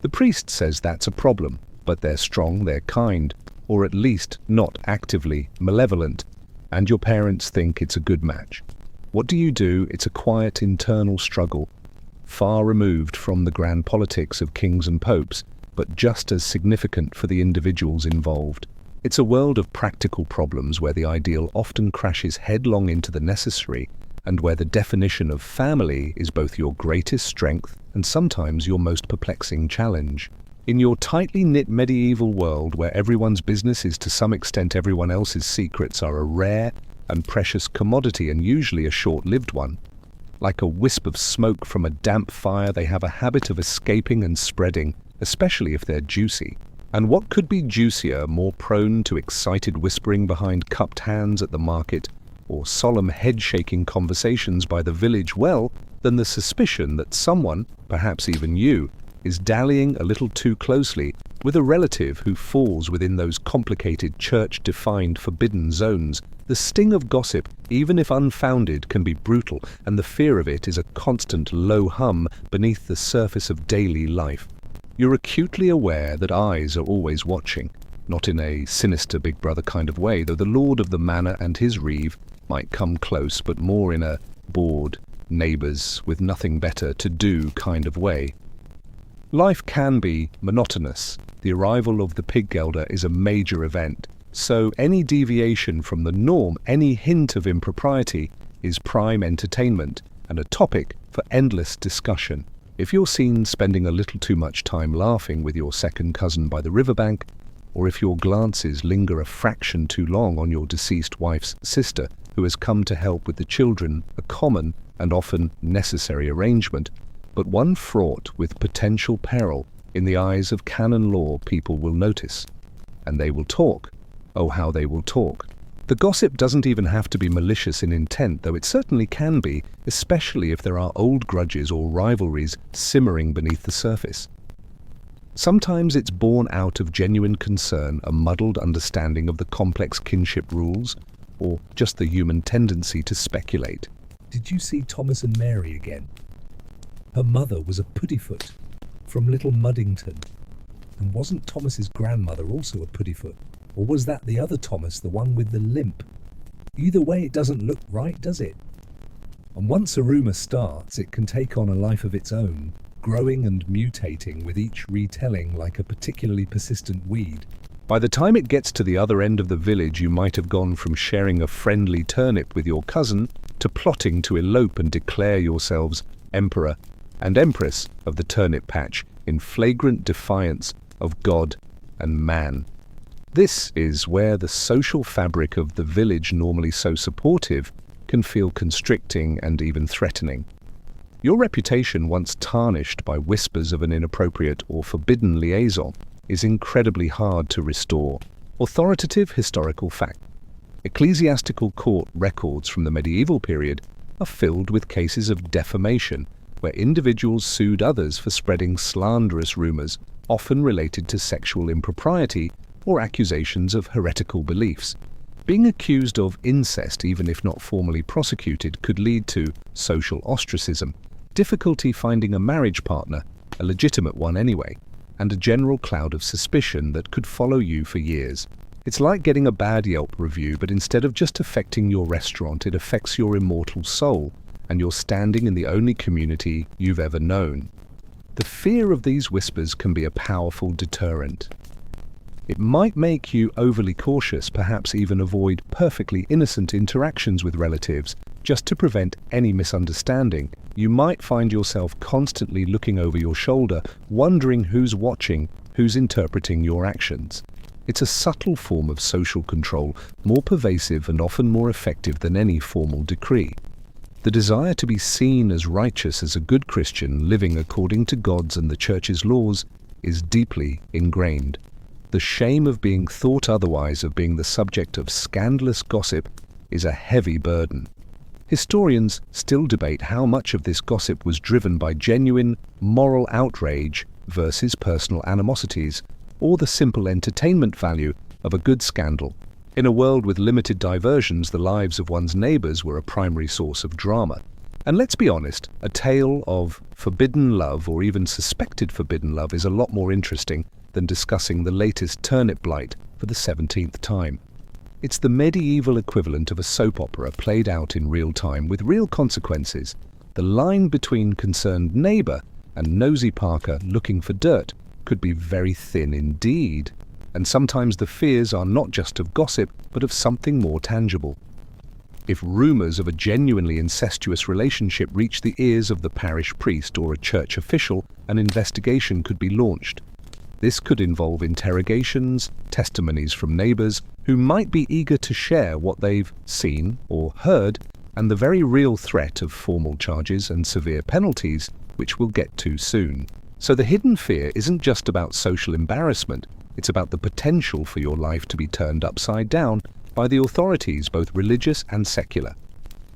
Speaker 1: The priest says that's a problem, but they're strong, they're kind, or at least not actively malevolent, and your parents think it's a good match. What do? It's a quiet internal struggle, far removed from the grand politics of kings and popes, but just as significant for the individuals involved. It's a world of practical problems where the ideal often crashes headlong into the necessary, and where the definition of family is both your greatest strength and sometimes your most perplexing challenge. In your tightly knit medieval world where everyone's business is to some extent everyone else's, secrets are a rare and precious commodity, and usually a short-lived one. Like a wisp of smoke from a damp fire, they have a habit of escaping and spreading, especially if they're juicy. And what could be juicier, more prone to excited whispering behind cupped hands at the market, or solemn head-shaking conversations by the village well, than the suspicion that someone, perhaps even you, is dallying a little too closely with a relative who falls within those complicated church-defined forbidden zones. The sting of gossip, even if unfounded, can be brutal, and the fear of it is a constant low hum beneath the surface of daily life. You're acutely aware that eyes are always watching, not in a sinister Big Brother kind of way, though the lord of the manor and his reeve might come close, but more in a bored, neighbours with nothing better to do kind of way. Life can be monotonous. The arrival of the pig gelder is a major event, so any deviation from the norm, any hint of impropriety, is prime entertainment and a topic for endless discussion. If you're seen spending a little too much time laughing with your second cousin by the riverbank, or if your glances linger a fraction too long on your deceased wife's sister who has come to help with the children, a common and often necessary arrangement, but one fraught with potential peril, in the eyes of canon law, people will notice. And they will talk. Oh, how they will talk. The gossip doesn't even have to be malicious in intent, though it certainly can be, especially if there are old grudges or rivalries simmering beneath the surface. Sometimes it's born out of genuine concern, a muddled understanding of the complex kinship rules, or just the human tendency to speculate.
Speaker 2: Did you see Thomas and Mary again? Her mother was a puddifoot from Little Muddington. And wasn't Thomas's grandmother also a puddifoot? Or was that the other Thomas, the one with the limp? Either way, it doesn't look right, does it? And once a rumour starts, it can take on a life of its own, growing and mutating with each retelling like a particularly persistent weed.
Speaker 1: By the time it gets to the other end of the village, you might have gone from sharing a friendly turnip with your cousin to plotting to elope and declare yourselves emperor and empress of the turnip patch in flagrant defiance of God and man. This is where the social fabric of the village, normally so supportive, can feel constricting and even threatening. Your reputation, once tarnished by whispers of an inappropriate or forbidden liaison, is incredibly hard to restore. Authoritative historical fact. Ecclesiastical court records from the medieval period are filled with cases of defamation, where individuals sued others for spreading slanderous rumors, often related to sexual impropriety or accusations of heretical beliefs. Being accused of incest, even if not formally prosecuted, could lead to social ostracism, difficulty finding a marriage partner, a legitimate one anyway, and a general cloud of suspicion that could follow you for years. It's like getting a bad Yelp review, but instead of just affecting your restaurant, it affects your immortal soul, and you're standing in the only community you've ever known. The fear of these whispers can be a powerful deterrent. It might make you overly cautious, perhaps even avoid perfectly innocent interactions with relatives, just to prevent any misunderstanding. You might find yourself constantly looking over your shoulder, wondering who's watching, who's interpreting your actions. It's a subtle form of social control, more pervasive and often more effective than any formal decree. The desire to be seen as righteous as a good Christian living according to God's and the Church's laws is deeply ingrained. The shame of being thought otherwise, of being the subject of scandalous gossip, is a heavy burden. Historians still debate how much of this gossip was driven by genuine moral outrage versus personal animosities, or the simple entertainment value of a good scandal. In a world with limited diversions, the lives of one's neighbors were a primary source of drama. And let's be honest, a tale of forbidden love, or even suspected forbidden love, is a lot more interesting than discussing the latest turnip blight for the 17th time. It's the medieval equivalent of a soap opera played out in real time with real consequences. The line between concerned neighbor and nosy Parker looking for dirt could be very thin indeed. And sometimes the fears are not just of gossip, but of something more tangible. If rumors of a genuinely incestuous relationship reach the ears of the parish priest or a church official, an investigation could be launched. This could involve interrogations, testimonies from neighbors who might be eager to share what they've seen or heard, and the very real threat of formal charges and severe penalties, which we'll get to soon. So the hidden fear isn't just about social embarrassment, it's about the potential for your life to be turned upside down by the authorities, both religious and secular.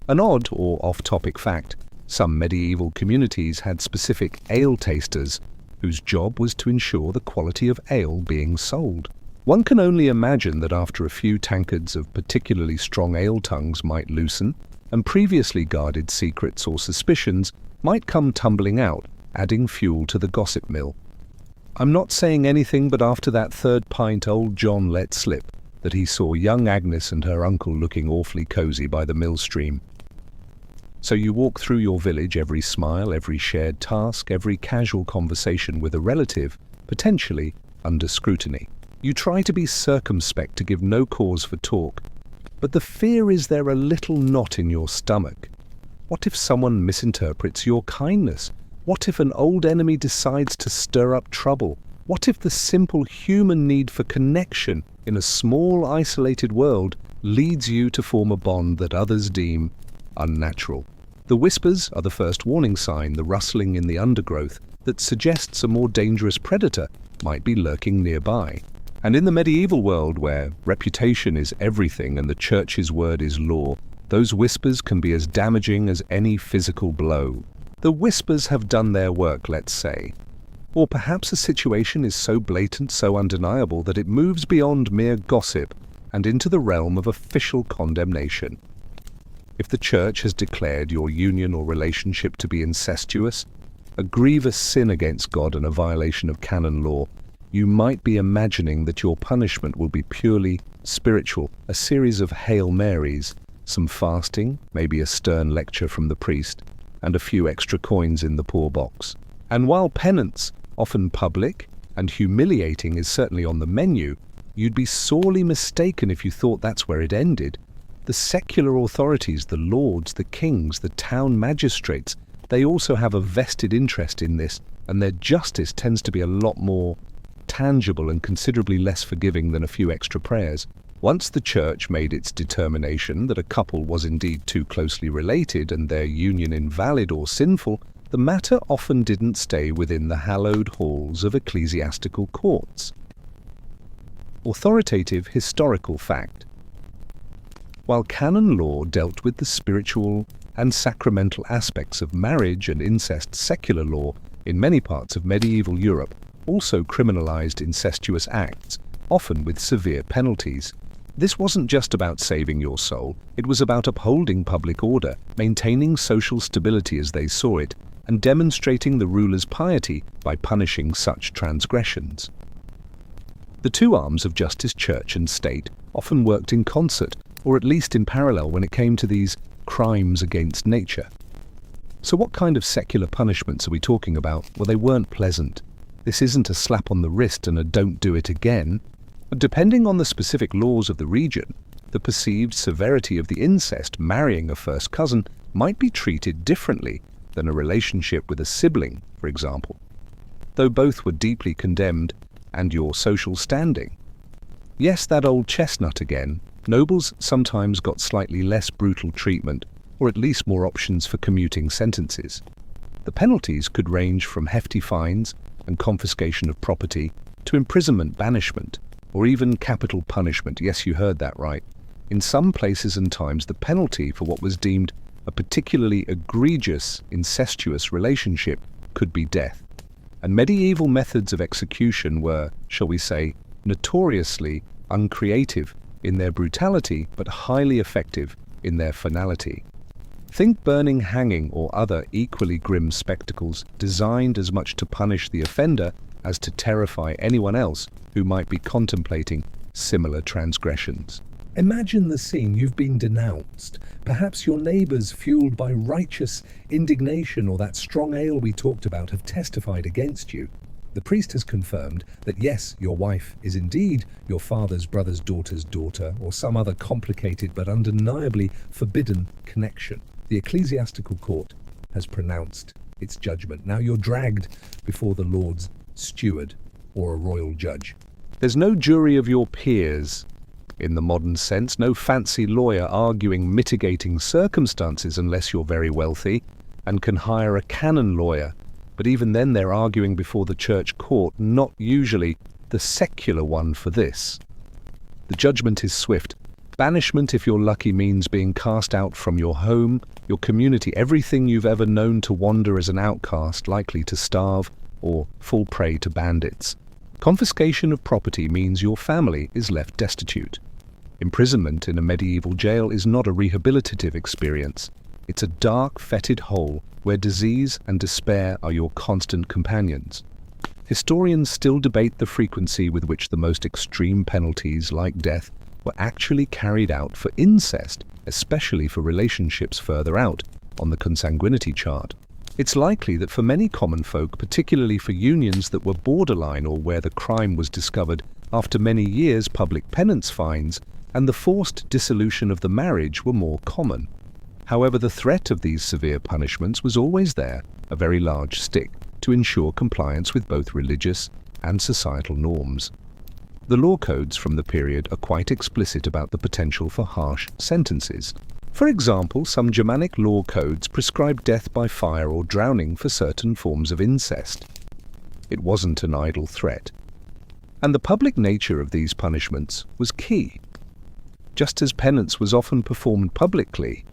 Speaker 1: An odd or off-topic fact, some medieval communities had specific ale tasters whose job was to ensure the quality of ale being sold. One can only imagine that after a few tankards of particularly strong ale tongues might loosen, and previously guarded secrets or suspicions might come tumbling out, adding fuel to the gossip mill. I'm not saying anything, but after that third pint old John let slip that he saw young Agnes and her uncle looking awfully cozy by the mill stream. So you walk through your village, every smile, every shared task, every casual conversation with a relative, potentially under scrutiny. You try to be circumspect, to give no cause for talk, but the fear is there a little knot in your stomach. What if someone misinterprets your kindness? What if an old enemy decides to stir up trouble? What if the simple human need for connection in a small, isolated world leads you to form a bond that others deem unnatural? The whispers are the first warning sign, the rustling in the undergrowth that suggests a more dangerous predator might be lurking nearby. And in the medieval world, where reputation is everything and the church's word is law, those whispers can be as damaging as any physical blow. The whispers have done their work, let's say. Or perhaps a situation is so blatant, so undeniable, that it moves beyond mere gossip and into the realm of official condemnation. If the church has declared your union or relationship to be incestuous, a grievous sin against God and a violation of canon law, you might be imagining that your punishment will be purely spiritual, a series of Hail Marys, some fasting, maybe a stern lecture from the priest, and a few extra coins in the poor box. And while penance, often public and humiliating, is certainly on the menu, you'd be sorely mistaken if you thought that's where it ended. The secular authorities, the lords, the kings, the town magistrates, they also have a vested interest in this, and their justice tends to be a lot more tangible and considerably less forgiving than a few extra prayers. Once the church made its determination that a couple was indeed too closely related and their union invalid or sinful, the matter often didn't stay within the hallowed halls of ecclesiastical courts. Authoritative historical fact. While canon law dealt with the spiritual and sacramental aspects of marriage and incest, secular law in many parts of medieval Europe also criminalized incestuous acts, often with severe penalties. This wasn't just about saving your soul, it was about upholding public order, maintaining social stability as they saw it, and demonstrating the ruler's piety by punishing such transgressions. The two arms of justice, church and state, often worked in concert, or at least in parallel when it came to these crimes against nature. So what kind of secular punishments are we talking about? Well, they weren't pleasant. This isn't a slap on the wrist and a don't do it again. Depending on the specific laws of the region, the perceived severity of the incest marrying a first cousin might be treated differently than a relationship with a sibling, for example, though both were deeply condemned, and your social standing. Yes, that old chestnut again. Nobles sometimes got slightly less brutal treatment, or at least more options for commuting sentences. The penalties could range from hefty fines and confiscation of property to imprisonment, banishment, or even capital punishment. Yes, you heard that right. In some places and times, the penalty for what was deemed a particularly egregious incestuous relationship could be death. And medieval methods of execution were, shall we say, notoriously uncreative in their brutality, but highly effective in their finality. Think burning, hanging, or other equally grim spectacles designed as much to punish the offender as to terrify anyone else who might be contemplating similar transgressions.
Speaker 2: Imagine the scene. You've been denounced. Perhaps your neighbours, fueled by righteous indignation or that strong ale we talked about, have testified against you. The priest has confirmed that yes, your wife is indeed your father's brother's daughter's daughter, or some other complicated but undeniably forbidden connection. The ecclesiastical court has pronounced its judgment. Now you're dragged before the Lord's steward or a royal judge.
Speaker 1: There's no jury of your peers in the modern sense, no fancy lawyer arguing mitigating circumstances unless you're very wealthy and can hire a canon lawyer. But even then they're arguing before the church court, not usually the secular one for this. The judgment is swift. Banishment, if you're lucky, means being cast out from your home, your community, everything you've ever known to wander as an outcast, likely to starve or fall prey to bandits. Confiscation of property means your family is left destitute. Imprisonment in a medieval jail is not a rehabilitative experience. It's a dark, fetid hole where disease and despair are your constant companions. Historians still debate the frequency with which the most extreme penalties, like death, were actually carried out for incest, especially for relationships further out on the consanguinity chart. It's likely that for many common folk, particularly for unions that were borderline or where the crime was discovered after many years, public penance fines and the forced dissolution of the marriage were more common. However, the threat of these severe punishments was always there, a very large stick, to ensure compliance with both religious and societal norms. The law codes from the period are quite explicit about the potential for harsh sentences. For example, some Germanic law codes prescribed death by fire or drowning for certain forms of incest. It wasn't an idle threat. And the public nature of these punishments was key. Just as penance was often performed publicly,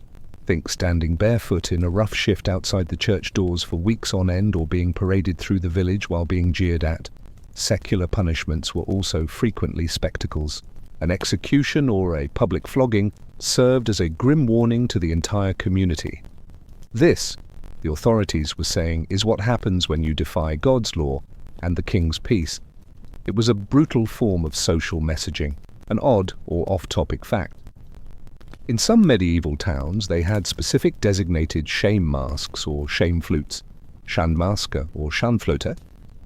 Speaker 1: think standing barefoot in a rough shift outside the church doors for weeks on end or being paraded through the village while being jeered at, secular punishments were also frequently spectacles. An execution or a public flogging served as a grim warning to the entire community. This, the authorities were saying, is what happens when you defy God's law and the king's peace. It was a brutal form of social messaging, an odd or off-topic fact. In some medieval towns, they had specific designated shame masks or shame flutes, Schandmaske or Schandflöte,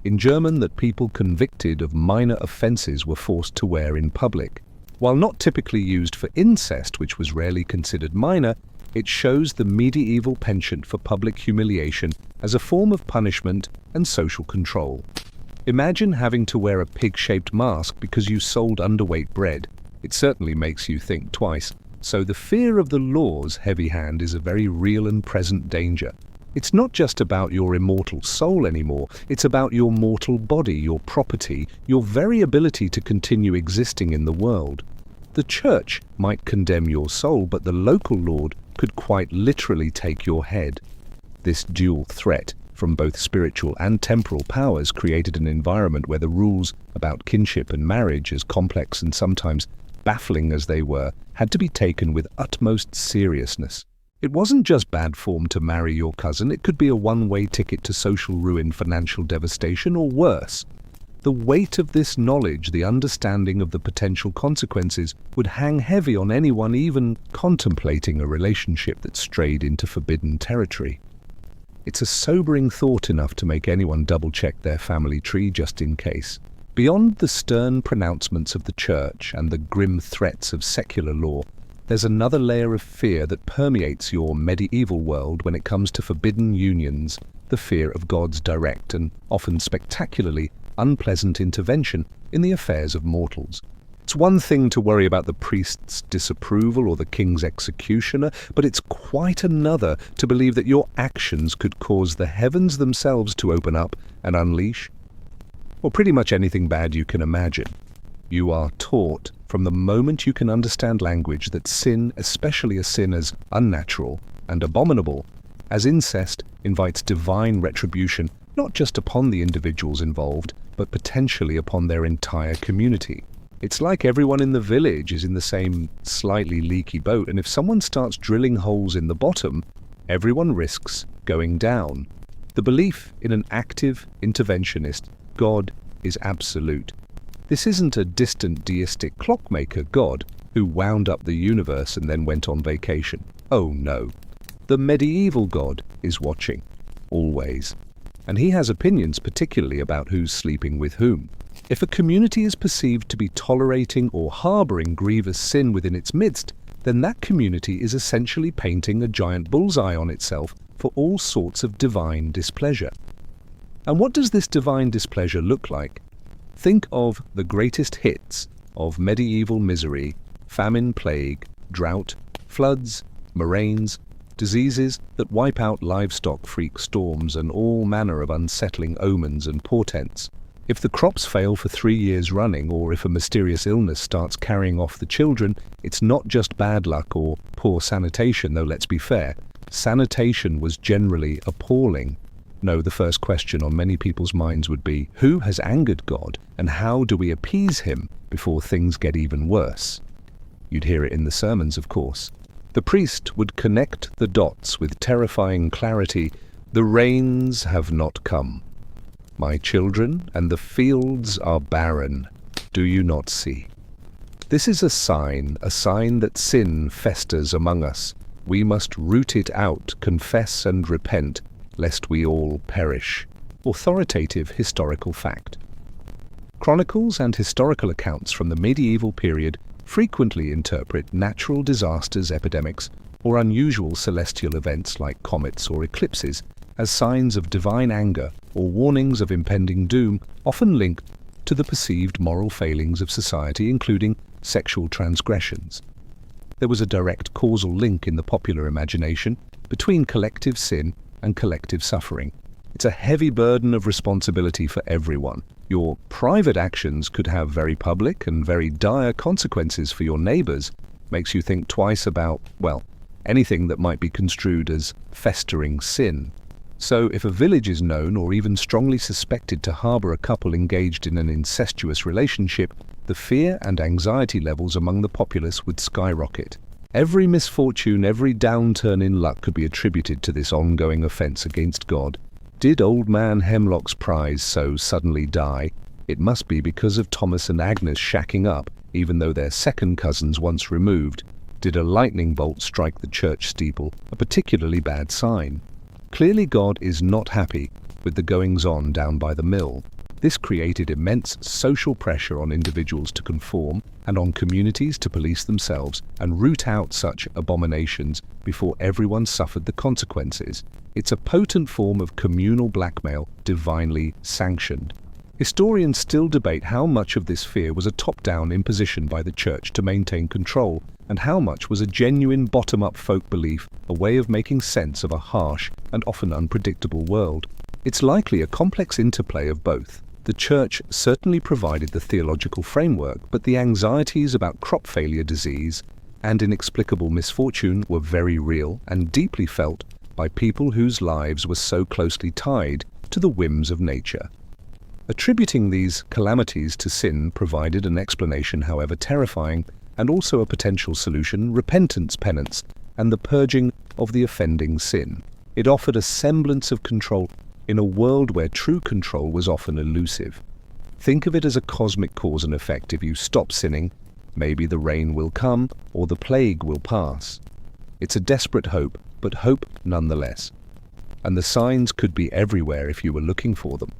Speaker 1: in German, that people convicted of minor offences were forced to wear in public. While not typically used for incest, which was rarely considered minor, it shows the medieval penchant for public humiliation as a form of punishment and social control. Imagine having to wear a pig-shaped mask because you sold underweight bread. It certainly makes you think twice. So the fear of the law's heavy hand is a very real and present danger. It's not just about your immortal soul anymore, it's about your mortal body, your property, your very ability to continue existing in the world. The church might condemn your soul, but the local lord could quite literally take your head. This dual threat from both spiritual and temporal powers created an environment where the rules about kinship and marriage, as complex and sometimes baffling as they were, had to be taken with utmost seriousness. It wasn't just bad form to marry your cousin, it could be a one-way ticket to social ruin, financial devastation, or worse. The weight of this knowledge, the understanding of the potential consequences, would hang heavy on anyone even contemplating a relationship that strayed into forbidden territory. It's a sobering thought enough to make anyone double-check their family tree just in case. Beyond the stern pronouncements of the church and the grim threats of secular law, there's another layer of fear that permeates your medieval world when it comes to forbidden unions, the fear of God's direct and often spectacularly unpleasant intervention in the affairs of mortals. It's one thing to worry about the priest's disapproval or the king's executioner, but it's quite another to believe that your actions could cause the heavens themselves to open up and unleash, or pretty much anything bad you can imagine. You are taught from the moment you can understand language that sin, especially a sin as unnatural and abominable as incest, invites divine retribution not just upon the individuals involved, but potentially upon their entire community. It's like everyone in the village is in the same slightly leaky boat, and if someone starts drilling holes in the bottom, everyone risks going down. The belief in an active interventionist God is absolute. This isn't a distant deistic clockmaker God who wound up the universe and then went on vacation. Oh no. The medieval God is watching, always. And he has opinions particularly about who's sleeping with whom. If a community is perceived to be tolerating or harboring grievous sin within its midst, then that community is essentially painting a giant bullseye on itself for all sorts of divine displeasure. And what does this divine displeasure look like? Think of the greatest hits of medieval misery: famine, plague, drought, floods, murrains, diseases that wipe out livestock, freak storms, and all manner of unsettling omens and portents. If the crops fail for 3 years running, or if a mysterious illness starts carrying off the children, it's not just bad luck or poor sanitation, though let's be fair. Sanitation was generally appalling. No, the first question on many people's minds would be, who has angered God, and how do we appease him before things get even worse? You'd hear it in the sermons, of course. The priest would connect the dots with terrifying clarity. The rains have not come, my children, and the fields are barren. Do you not see? This is a sign that sin festers among us. We must root it out, confess and repent, lest we all perish. Authoritative historical fact. Chronicles and historical accounts from the medieval period frequently interpret natural disasters, epidemics, or unusual celestial events like comets or eclipses as signs of divine anger or warnings of impending doom, often linked to the perceived moral failings of society, including sexual transgressions. There was a direct causal link in the popular imagination between collective sin and collective suffering. It's a heavy burden of responsibility for everyone. Your private actions could have very public and very dire consequences for your neighbors. Makes you think twice about, well, anything that might be construed as festering sin. So if a village is known or even strongly suspected to harbor a couple engaged in an incestuous relationship, the fear and anxiety levels among the populace would skyrocket. Every misfortune, every downturn in luck could be attributed to this ongoing offense against God. Did old man Hemlock's prize so suddenly die? It must be because of Thomas and Agnes shacking up, even though they're second cousins once removed. Did a lightning bolt strike the church steeple? A particularly bad sign. Clearly God is not happy with the goings-on down by the mill. This created immense social pressure on individuals to conform and on communities to police themselves and root out such abominations before everyone suffered the consequences. It's a potent form of communal blackmail, divinely sanctioned. Historians still debate how much of this fear was a top-down imposition by the church to maintain control, and how much was a genuine bottom-up folk belief, a way of making sense of a harsh and often unpredictable world. It's likely a complex interplay of both. The church certainly provided the theological framework, but the anxieties about crop failure disease and inexplicable misfortune were very real and deeply felt by people whose lives were so closely tied to the whims of nature. Attributing these calamities to sin provided an explanation, however terrifying, and also a potential solution: repentance, penance, and the purging of the offending sin. It offered a semblance of control in a world where true control was often elusive. Think of it as a cosmic cause and effect. If you stop sinning, maybe the rain will come or the plague will pass. It's a desperate hope, but hope nonetheless. And the signs could be everywhere if you were looking for them.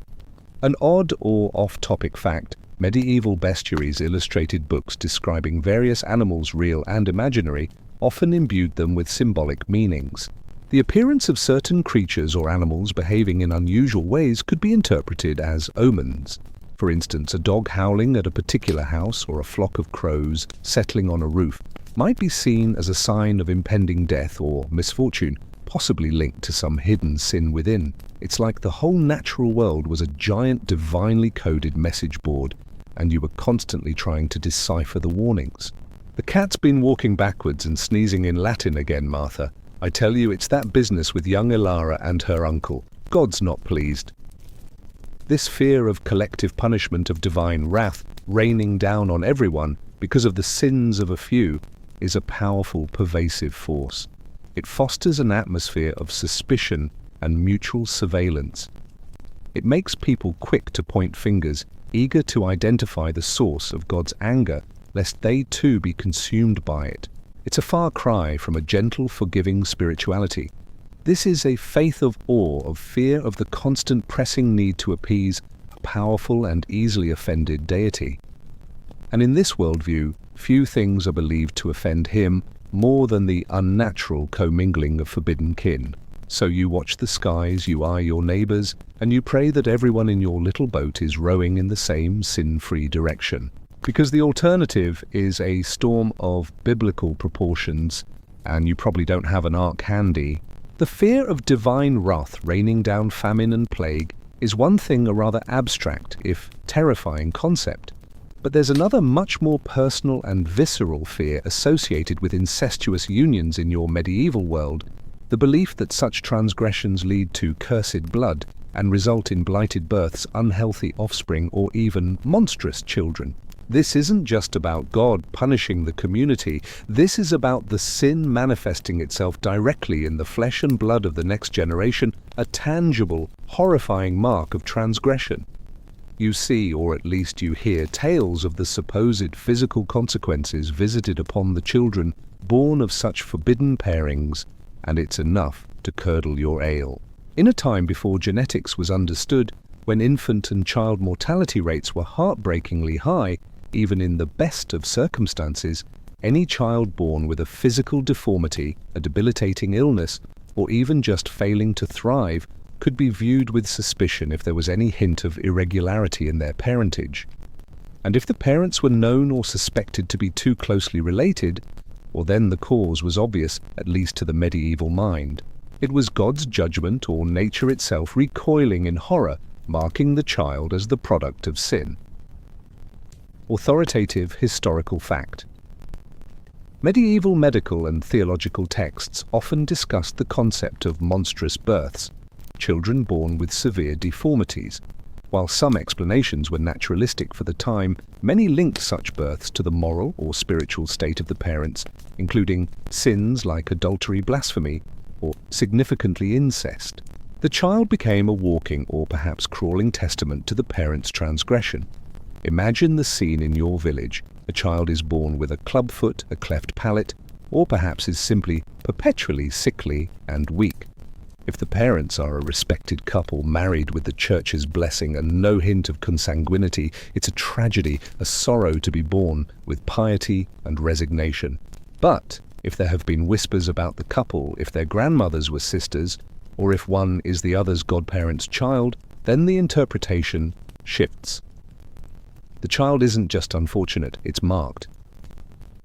Speaker 1: An odd or off-topic fact: medieval bestiaries illustrated books describing various animals, real and imaginary, often imbued them with symbolic meanings. The appearance of certain creatures or animals behaving in unusual ways could be interpreted as omens. For instance, a dog howling at a particular house or a flock of crows settling on a roof might be seen as a sign of impending death or misfortune, possibly linked to some hidden sin within. It's like the whole natural world was a giant divinely coded message board, and you were constantly trying to decipher the warnings. The cat's been walking backwards and sneezing in Latin again, Martha. I tell you, it's that business with young Elara and her uncle. God's not pleased. This fear of collective punishment, of divine wrath raining down on everyone because of the sins of a few, is a powerful, pervasive force. It fosters an atmosphere of suspicion and mutual surveillance. It makes people quick to point fingers, eager to identify the source of God's anger, lest they too be consumed by it. It's a far cry from a gentle, forgiving spirituality. This is a faith of awe, of fear of the constant pressing need to appease a powerful and easily offended deity. And in this worldview, few things are believed to offend him more than the unnatural commingling of forbidden kin. So you watch the skies, you eye your neighbors, and you pray that everyone in your little boat is rowing in the same sin-free direction. Because the alternative is a storm of biblical proportions, and you probably don't have an ark handy. The fear of divine wrath raining down famine and plague is one thing, a rather abstract, if terrifying concept. But there's another much more personal and visceral fear associated with incestuous unions in your medieval world: the belief that such transgressions lead to cursed blood and result in blighted births, unhealthy offspring, or even monstrous children. This isn't just about God punishing the community. This is about the sin manifesting itself directly in the flesh and blood of the next generation, a tangible, horrifying mark of transgression. You see, or at least you hear, tales of the supposed physical consequences visited upon the children born of such forbidden pairings, and it's enough to curdle your ale. In a time before genetics was understood, when infant and child mortality rates were heartbreakingly high, even in the best of circumstances, any child born with a physical deformity, a debilitating illness, or even just failing to thrive could be viewed with suspicion if there was any hint of irregularity in their parentage. And if the parents were known or suspected to be too closely related, well, then the cause was obvious, at least to the medieval mind. It was God's judgment or nature itself recoiling in horror, marking the child as the product of sin. Authoritative historical fact. Medieval medical and theological texts often discussed the concept of monstrous births, children born with severe deformities. While some explanations were naturalistic for the time, many linked such births to the moral or spiritual state of the parents, including sins like adultery, blasphemy, or significantly incest. The child became a walking or perhaps crawling testament to the parents' transgression. Imagine the scene in your village. A child is born with a clubfoot, a cleft palate, or perhaps is simply perpetually sickly and weak. If the parents are a respected couple married with the church's blessing and no hint of consanguinity, it's a tragedy, a sorrow to be borne with piety and resignation. But if there have been whispers about the couple, if their grandmothers were sisters, or if one is the other's godparent's child, then the interpretation shifts. The child isn't just unfortunate, it's marked.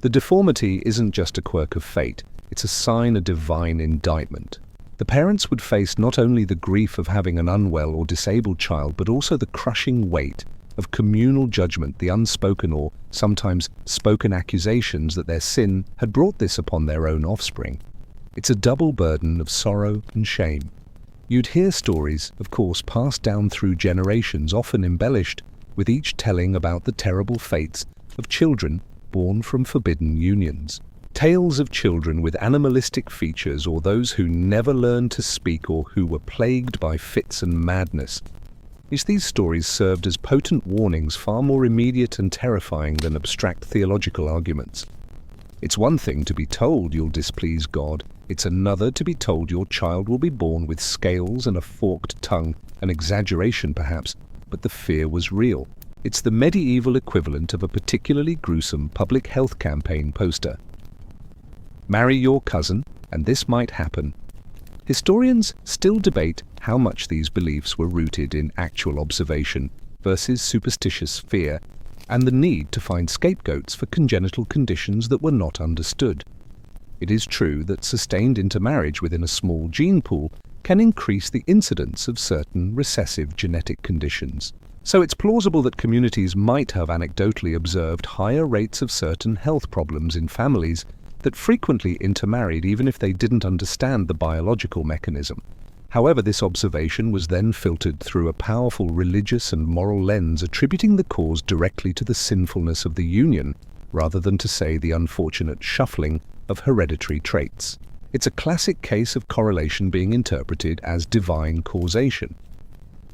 Speaker 1: The deformity isn't just a quirk of fate, it's a sign of divine indictment. The parents would face not only the grief of having an unwell or disabled child, but also the crushing weight of communal judgment, the unspoken or sometimes spoken accusations that their sin had brought this upon their own offspring. It's a double burden of sorrow and shame. You'd hear stories, of course, passed down through generations, often embellished, with each telling about the terrible fates of children born from forbidden unions. Tales of children with animalistic features, or those who never learned to speak or who were plagued by fits and madness. These stories served as potent warnings, far more immediate and terrifying than abstract theological arguments. It's one thing to be told you'll displease God, it's another to be told your child will be born with scales and a forked tongue, an exaggeration perhaps, but the fear was real. It's the medieval equivalent of a particularly gruesome public health campaign poster. Marry your cousin, and this might happen. Historians still debate how much these beliefs were rooted in actual observation versus superstitious fear, and the need to find scapegoats for congenital conditions that were not understood. It is true that sustained intermarriage within a small gene pool can increase the incidence of certain recessive genetic conditions. So it's plausible that communities might have anecdotally observed higher rates of certain health problems in families that frequently intermarried, even if they didn't understand the biological mechanism. However, this observation was then filtered through a powerful religious and moral lens, attributing the cause directly to the sinfulness of the union, rather than to, say, the unfortunate shuffling of hereditary traits. It's a classic case of correlation being interpreted as divine causation.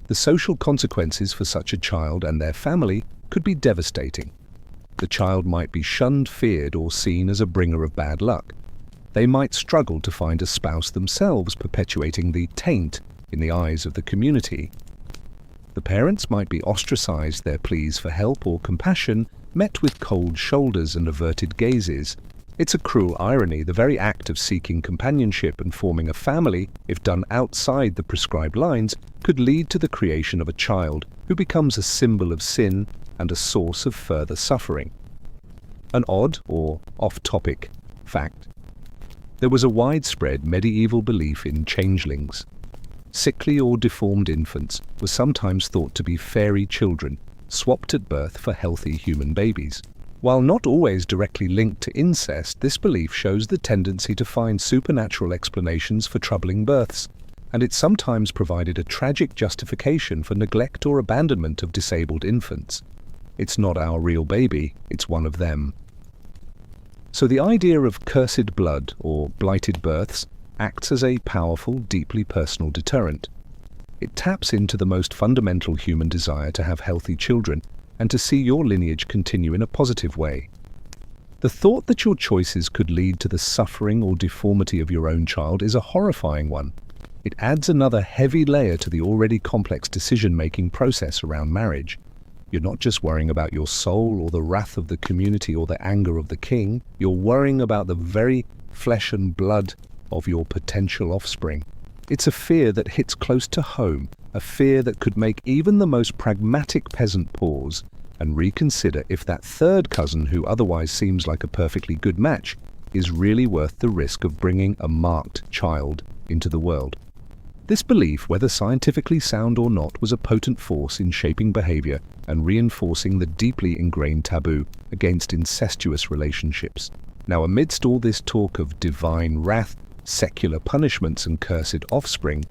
Speaker 1: The social consequences for such a child and their family could be devastating. The child might be shunned, feared, or seen as a bringer of bad luck. They might struggle to find a spouse themselves, perpetuating the taint in the eyes of the community. The parents might be ostracized, their pleas for help or compassion met with cold shoulders and averted gazes. It's a cruel irony. The very act of seeking companionship and forming a family, if done outside the prescribed lines, could lead to the creation of a child who becomes a symbol of sin and a source of further suffering. An odd or off-topic fact: there was a widespread medieval belief in changelings. Sickly or deformed infants were sometimes thought to be fairy children, swapped at birth for healthy human babies. While not always directly linked to incest, this belief shows the tendency to find supernatural explanations for troubling births, and it sometimes provided a tragic justification for neglect or abandonment of disabled infants. It's not our real baby, it's one of them. So the idea of cursed blood or blighted births acts as a powerful, deeply personal deterrent. It taps into the most fundamental human desire to have healthy children and to see your lineage continue in a positive way. The thought that your choices could lead to the suffering or deformity of your own child is a horrifying one. It adds another heavy layer to the already complex decision-making process around marriage. You're not just worrying about your soul or the wrath of the community or the anger of the king. You're worrying about the very flesh and blood of your potential offspring. It's a fear that hits close to home, a fear that could make even the most pragmatic peasant pause and reconsider if that third cousin, who otherwise seems like a perfectly good match, is really worth the risk of bringing a marked child into the world. This belief, whether scientifically sound or not, was a potent force in shaping behavior and reinforcing the deeply ingrained taboo against incestuous relationships. Now, amidst all this talk of divine wrath, secular punishments, and cursed offspring,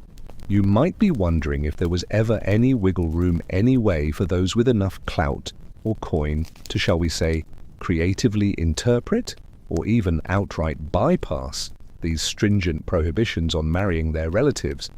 Speaker 1: you might be wondering if there was ever any wiggle room, any way for those with enough clout or coin to, shall we say, creatively interpret or even outright bypass these stringent prohibitions on marrying their relatives.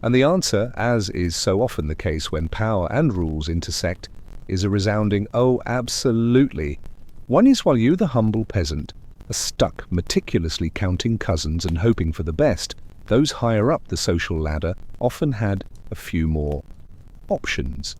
Speaker 1: And the answer, as is so often the case when power and rules intersect, is a resounding, oh, absolutely. One is while you, the humble peasant, are stuck meticulously counting cousins and hoping for the best, those higher up the social ladder often had a few more options.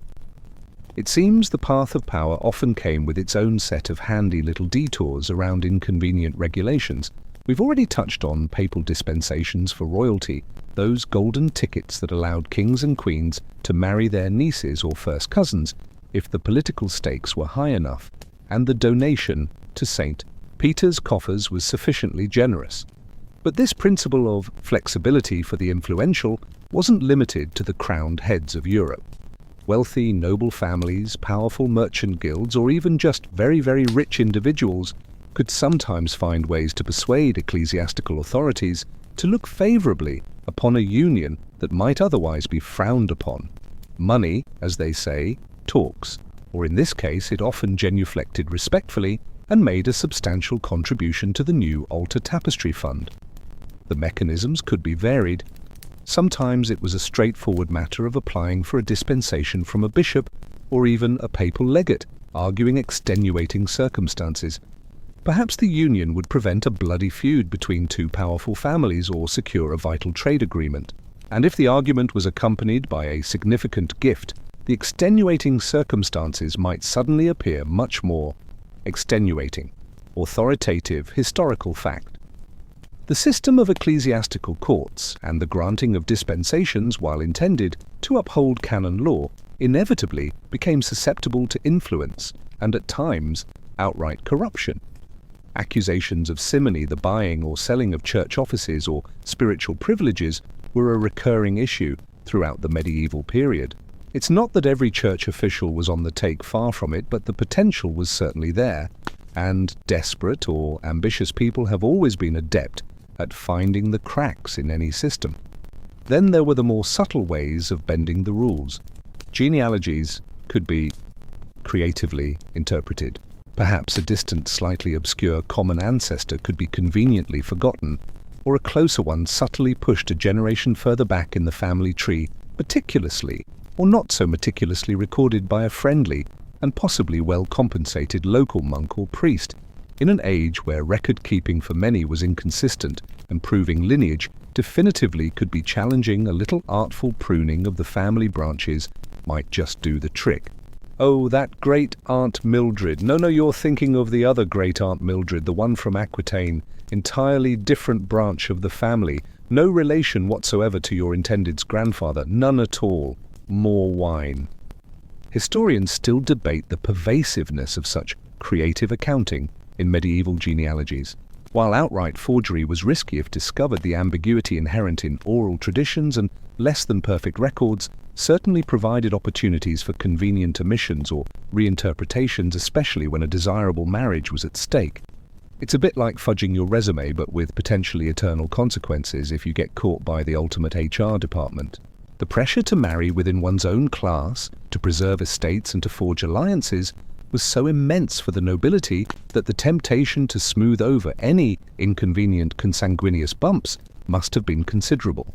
Speaker 1: It seems the path of power often came with its own set of handy little detours around inconvenient regulations, We've already touched on papal dispensations for royalty, those golden tickets that allowed kings and queens to marry their nieces or first cousins if the political stakes were high enough, and the donation to St. Peter's coffers was sufficiently generous. But this principle of flexibility for the influential wasn't limited to the crowned heads of Europe. Wealthy noble families, powerful merchant guilds, or even just very, very rich individuals could sometimes find ways to persuade ecclesiastical authorities to look favorably upon a union that might otherwise be frowned upon. Money, as they say, talks, or in this case it often genuflected respectfully and made a substantial contribution to the new altar tapestry fund. The mechanisms could be varied. Sometimes it was a straightforward matter of applying for a dispensation from a bishop or even a papal legate, arguing extenuating circumstances. Perhaps the union would prevent a bloody feud between two powerful families or secure a vital trade agreement. And if the argument was accompanied by a significant gift, the extenuating circumstances might suddenly appear much more extenuating, authoritative historical fact. The system of ecclesiastical courts and the granting of dispensations, while intended to uphold canon law, inevitably became susceptible to influence and at times outright corruption. Accusations of simony, the buying or selling of church offices or spiritual privileges, were a recurring issue throughout the medieval period. It's not that every church official was on the take, far from it, but the potential was certainly there, and desperate or ambitious people have always been adept at finding the cracks in any system. Then there were the more subtle ways of bending the rules. Genealogies could be creatively interpreted. Perhaps a distant, slightly obscure common ancestor could be conveniently forgotten, or a closer one subtly pushed a generation further back in the family tree, meticulously or not so meticulously recorded by a friendly and possibly well-compensated local monk or priest. In an age where record-keeping for many was inconsistent and proving lineage definitively could be challenging, a little artful pruning of the family branches might just do the trick. Oh, that great Aunt Mildred. No, you're thinking of the other great Aunt Mildred, the one from Aquitaine. Entirely different branch of the family. No relation whatsoever to your intended's grandfather. None at all. More wine. Historians still debate the pervasiveness of such creative accounting in medieval genealogies. While outright forgery was risky if discovered, the ambiguity inherent in oral traditions and less than perfect records certainly provided opportunities for convenient omissions or reinterpretations, especially when a desirable marriage was at stake. It's a bit like fudging your resume, but with potentially eternal consequences if you get caught by the ultimate HR department. The pressure to marry within one's own class, to preserve estates and to forge alliances was so immense for the nobility that the temptation to smooth over any inconvenient consanguineous bumps must have been considerable.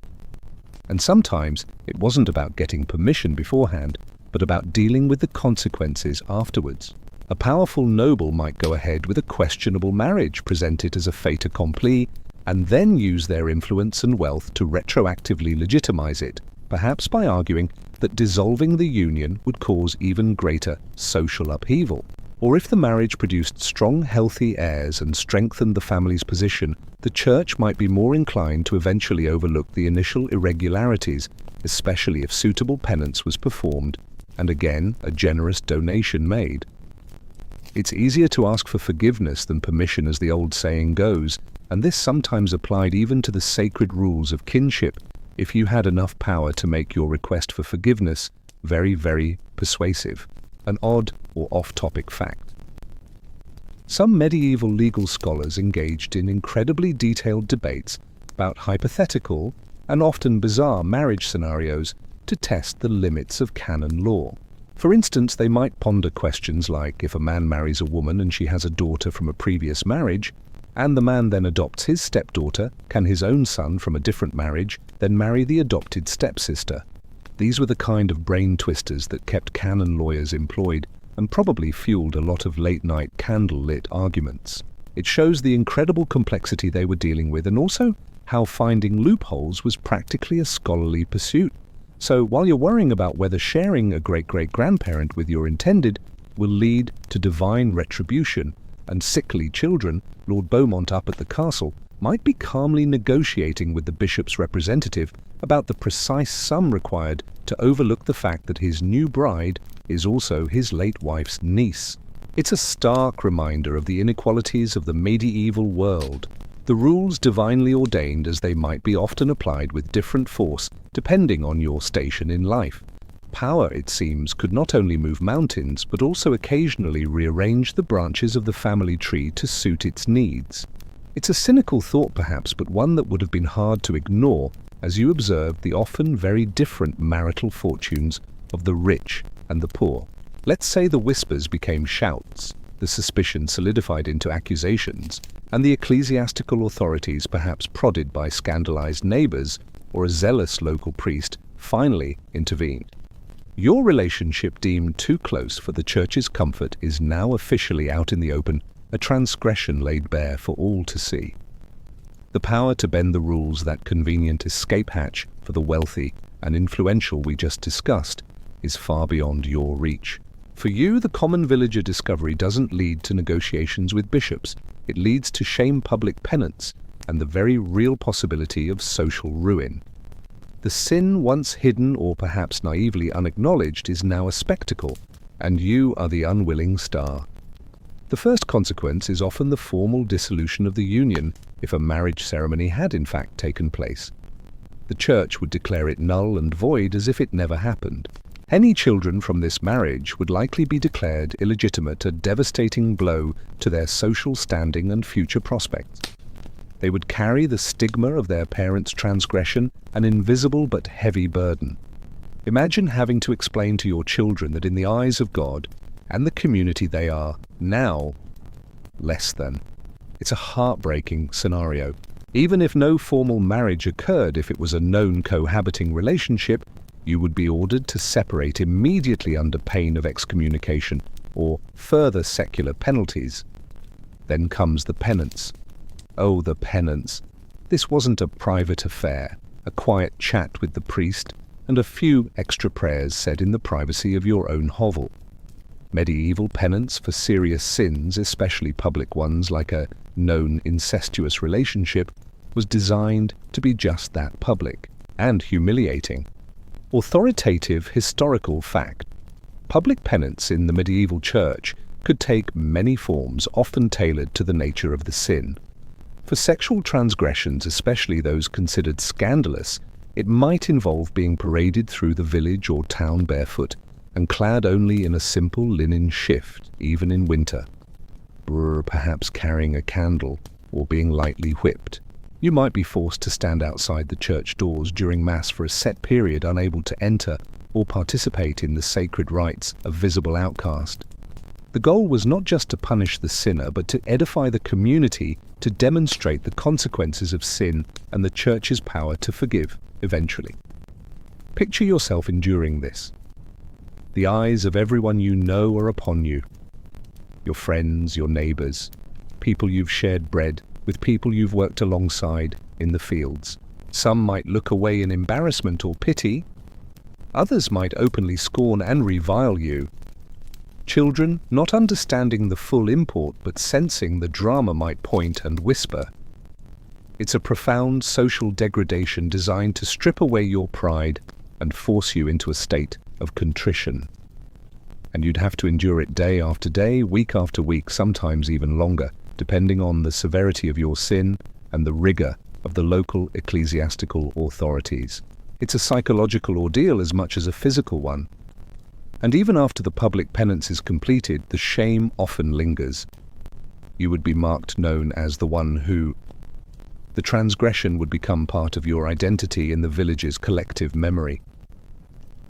Speaker 1: And sometimes it wasn't about getting permission beforehand, but about dealing with the consequences afterwards. A powerful noble might go ahead with a questionable marriage, present it as a fait accompli, and then use their influence and wealth to retroactively legitimize it, perhaps by arguing that dissolving the union would cause even greater social upheaval. Or if the marriage produced strong, healthy heirs and strengthened the family's position, the church might be more inclined to eventually overlook the initial irregularities, especially if suitable penance was performed and again a generous donation made. It's easier to ask for forgiveness than permission, as the old saying goes, and this sometimes applied even to the sacred rules of kinship, if you had enough power to make your request for forgiveness very, very persuasive. An odd or off-topic fact. Some medieval legal scholars engaged in incredibly detailed debates about hypothetical and often bizarre marriage scenarios to test the limits of canon law. For instance, they might ponder questions like, if a man marries a woman and she has a daughter from a previous marriage, and the man then adopts his stepdaughter, can his own son from a different marriage then marry the adopted stepsister? These were the kind of brain twisters that kept canon lawyers employed and probably fueled a lot of late-night candle-lit arguments. It shows the incredible complexity they were dealing with, and also how finding loopholes was practically a scholarly pursuit. So while you're worrying about whether sharing a great-great-grandparent with your intended will lead to divine retribution and sickly children, Lord Beaumont up at the castle might be calmly negotiating with the bishop's representative about the precise sum required to overlook the fact that his new bride is also his late wife's niece. It's a stark reminder of the inequalities of the medieval world. The rules divinely ordained as they might be often applied with different force depending on your station in life. Power, it seems, could not only move mountains but also occasionally rearrange the branches of the family tree to suit its needs. It's a cynical thought perhaps, but one that would have been hard to ignore as you observed the often very different marital fortunes of the rich and the poor. Let's say the whispers became shouts, the suspicion solidified into accusations, and the ecclesiastical authorities, perhaps prodded by scandalized neighbors or a zealous local priest, finally intervened. Your relationship deemed too close for the church's comfort is now officially out in the open, a transgression laid bare for all to see. The power to bend the rules, that convenient escape hatch for the wealthy and influential we just discussed, is far beyond your reach. For you, the common villager discovery doesn't lead to negotiations with bishops. It leads to shame, public penance, and the very real possibility of social ruin. The sin once hidden or perhaps naively unacknowledged is now a spectacle, and you are the unwilling star. The first consequence is often the formal dissolution of the union if a marriage ceremony had in fact taken place. The church would declare it null and void as if it never happened. Any children from this marriage would likely be declared illegitimate, a devastating blow to their social standing and future prospects. They would carry the stigma of their parents' transgression, an invisible but heavy burden. Imagine having to explain to your children that in the eyes of God and the community they are now less than. It's a heartbreaking scenario. Even if no formal marriage occurred, if it was a known cohabiting relationship, you would be ordered to separate immediately under pain of excommunication or further secular penalties. Then comes the penance. Oh, the penance. This wasn't a private affair, a quiet chat with the priest, and a few extra prayers said in the privacy of your own hovel. Medieval penance for serious sins, especially public ones like a known incestuous relationship, was designed to be just that, public and humiliating. Authoritative historical fact. Public penance in the medieval church could take many forms, often tailored to the nature of the sin. For sexual transgressions, especially those considered scandalous, it might involve being paraded through the village or town barefoot and clad only in a simple linen shift, even in winter. Perhaps carrying a candle or being lightly whipped. You might be forced to stand outside the church doors during Mass for a set period, unable to enter or participate in the sacred rites, a visible outcast. The goal was not just to punish the sinner, but to edify the community, to demonstrate the consequences of sin and the church's power to forgive, eventually. Picture yourself enduring this. The eyes of everyone you know are upon you. Your friends, your neighbors, people you've shared bread with, people you've worked alongside in the fields. Some might look away in embarrassment or pity. Others might openly scorn and revile you. Children, not understanding the full import but sensing the drama, might point and whisper. It's a profound social degradation designed to strip away your pride and force you into a state of contrition. And you'd have to endure it day after day, week after week, sometimes even longer, depending on the severity of your sin and the rigor of the local ecclesiastical authorities. It's a psychological ordeal as much as a physical one. And even after the public penance is completed, the shame often lingers. You would be marked known as the one who. The transgression would become part of your identity in the village's collective memory.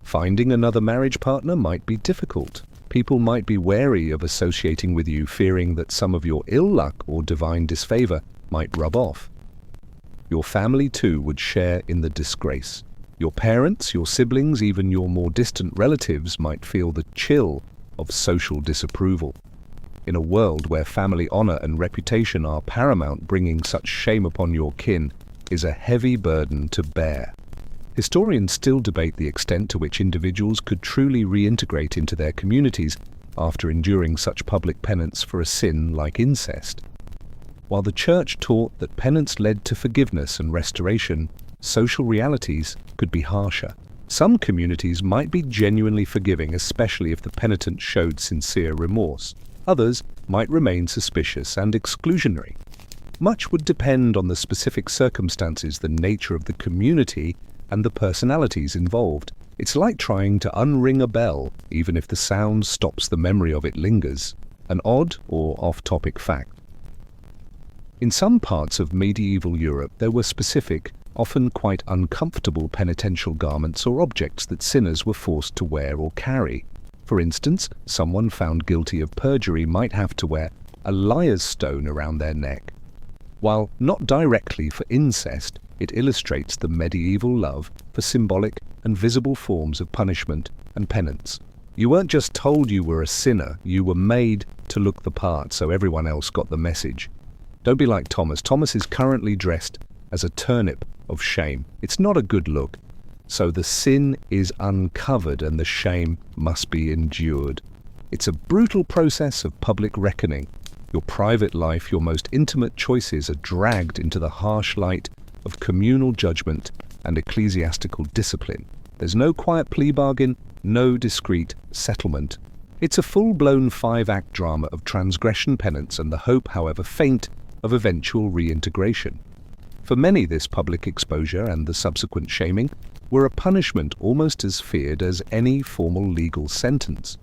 Speaker 1: Finding another marriage partner might be difficult. People might be wary of associating with you, fearing that some of your ill luck or divine disfavor might rub off. Your family, too, would share in the disgrace. Your parents, your siblings, even your more distant relatives might feel the chill of social disapproval. In a world where family honor and reputation are paramount, bringing such shame upon your kin is a heavy burden to bear. Historians still debate the extent to which individuals could truly reintegrate into their communities after enduring such public penance for a sin like incest. While the church taught that penance led to forgiveness and restoration, social realities could be harsher. Some communities might be genuinely forgiving, especially if the penitent showed sincere remorse. Others might remain suspicious and exclusionary. Much would depend on the specific circumstances, the nature of the community, and the personalities involved. It's like trying to unring a bell, even if the sound stops the memory of it lingers. An odd or off-topic fact. In some parts of medieval Europe, there were specific, often quite uncomfortable penitential garments or objects that sinners were forced to wear or carry. For instance, someone found guilty of perjury might have to wear a liar's stone around their neck. While not directly for incest, it illustrates the medieval love for symbolic and visible forms of punishment and penance. You weren't just told you were a sinner, you were made to look the part so everyone else got the message. Don't be like Thomas. Thomas is currently dressed as a turnip of shame. It's not a good look. So the sin is uncovered and the shame must be endured. It's a brutal process of public reckoning. Your private life, your most intimate choices are dragged into the harsh light of communal judgment and ecclesiastical discipline. There's no quiet plea bargain, no discreet settlement. It's a full-blown 5-act drama of transgression, penance, and the hope, however faint, of eventual reintegration. For many, this public exposure and the subsequent shaming were a punishment almost as feared as any formal legal sentence.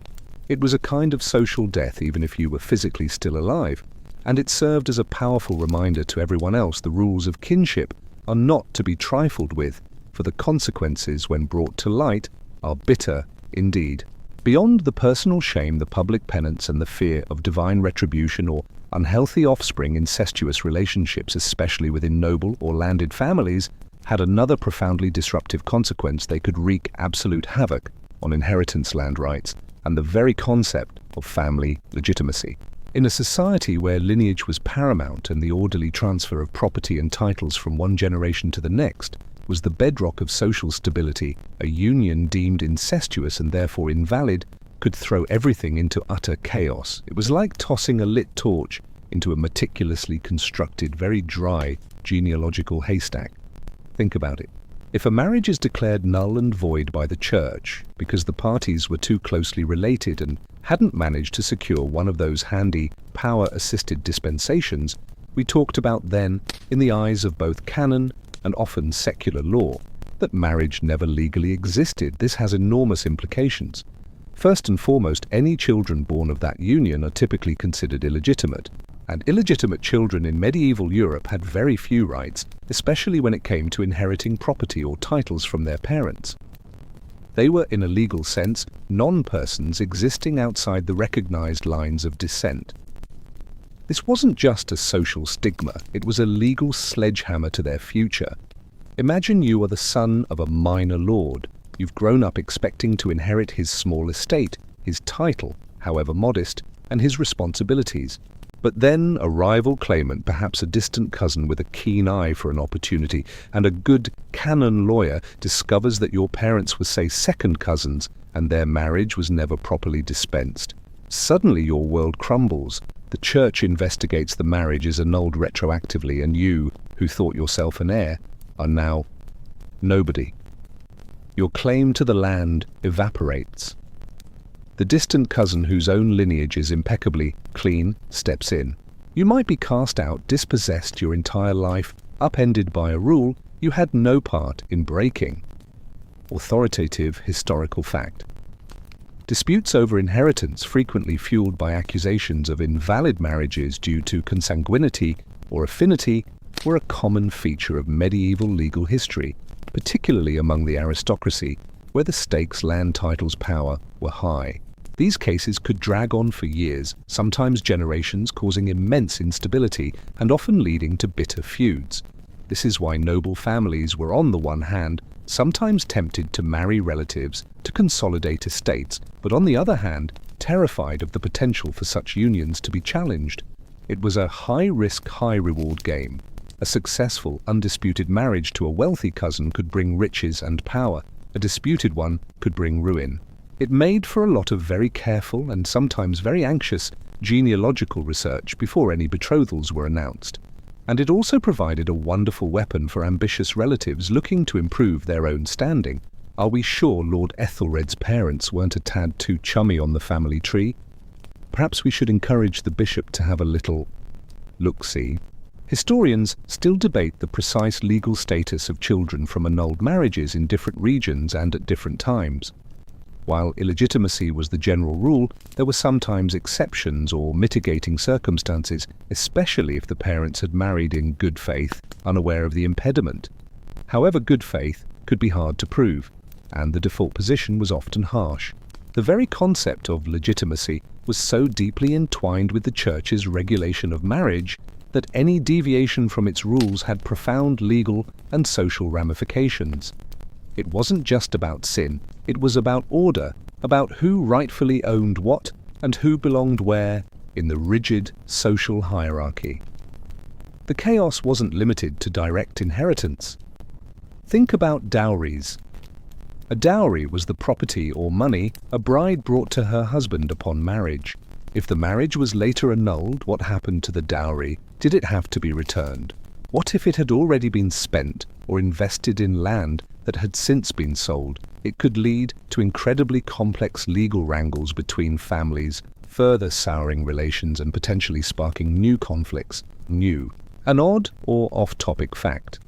Speaker 1: It was a kind of social death even if you were physically still alive, and it served as a powerful reminder to everyone else the rules of kinship are not to be trifled with, for the consequences when brought to light are bitter indeed. Beyond the personal shame, the public penance, and the fear of divine retribution or unhealthy offspring, incestuous relationships, especially within noble or landed families, had another profoundly disruptive consequence. They could wreak absolute havoc on inheritance land rights and the very concept of family legitimacy. In a society where lineage was paramount and the orderly transfer of property and titles from one generation to the next was the bedrock of social stability, a union deemed incestuous and therefore invalid could throw everything into utter chaos. It was like tossing a lit torch into a meticulously constructed, very dry genealogical haystack. Think about it. If a marriage is declared null and void by the church because the parties were too closely related and hadn't managed to secure one of those handy power-assisted dispensations we talked about then, in the eyes of both canon and often secular law, that marriage never legally existed, this has enormous implications. First and foremost, any children born of that union are typically considered illegitimate, and illegitimate children in medieval Europe had very few rights, especially when it came to inheriting property or titles from their parents. They were, in a legal sense, non-persons existing outside the recognized lines of descent. This wasn't just a social stigma, it was a legal sledgehammer to their future. Imagine you are the son of a minor lord. You've grown up expecting to inherit his small estate, his title, however modest, and his responsibilities. But then a rival claimant, perhaps a distant cousin with a keen eye for an opportunity, and a good canon lawyer discovers that your parents were, say, second cousins, and their marriage was never properly dispensed. Suddenly your world crumbles. The church investigates the marriage is annulled retroactively, and you, who thought yourself an heir, are now nobody. Your claim to the land evaporates. The distant cousin whose own lineage is impeccably clean steps in. You might be cast out, dispossessed your entire life, upended by a rule you had no part in breaking. Authoritative historical fact. Disputes over inheritance, frequently fueled by accusations of invalid marriages due to consanguinity or affinity, were a common feature of medieval legal history, particularly among the aristocracy, where the stakes, land titles, power were high. These cases could drag on for years, sometimes generations, causing immense instability and often leading to bitter feuds. This is why noble families were, on the one hand, sometimes tempted to marry relatives to consolidate estates, but on the other hand, terrified of the potential for such unions to be challenged. It was a high-risk, high-reward game. A successful, undisputed marriage to a wealthy cousin could bring riches and power. A disputed one could bring ruin. It made for a lot of very careful and sometimes very anxious genealogical research before any betrothals were announced, and it also provided a wonderful weapon for ambitious relatives looking to improve their own standing. Are we sure Lord Ethelred's parents weren't a tad too chummy on the family tree? Perhaps we should encourage the bishop to have a little look-see. Historians still debate the precise legal status of children from annulled marriages in different regions and at different times. While illegitimacy was the general rule, there were sometimes exceptions or mitigating circumstances, especially if the parents had married in good faith, unaware of the impediment. However, good faith could be hard to prove, and the default position was often harsh. The very concept of legitimacy was so deeply entwined with the Church's regulation of marriage that any deviation from its rules had profound legal and social ramifications. It wasn't just about sin, it was about order, about who rightfully owned what and who belonged where in the rigid social hierarchy. The chaos wasn't limited to direct inheritance. Think about dowries. A dowry was the property or money a bride brought to her husband upon marriage. If the marriage was later annulled, what happened to the dowry? Did it have to be returned? What if it had already been spent or invested in land that had since been sold? It could lead to incredibly complex legal wrangles between families, further souring relations and potentially sparking new conflicts. An odd or off-topic fact.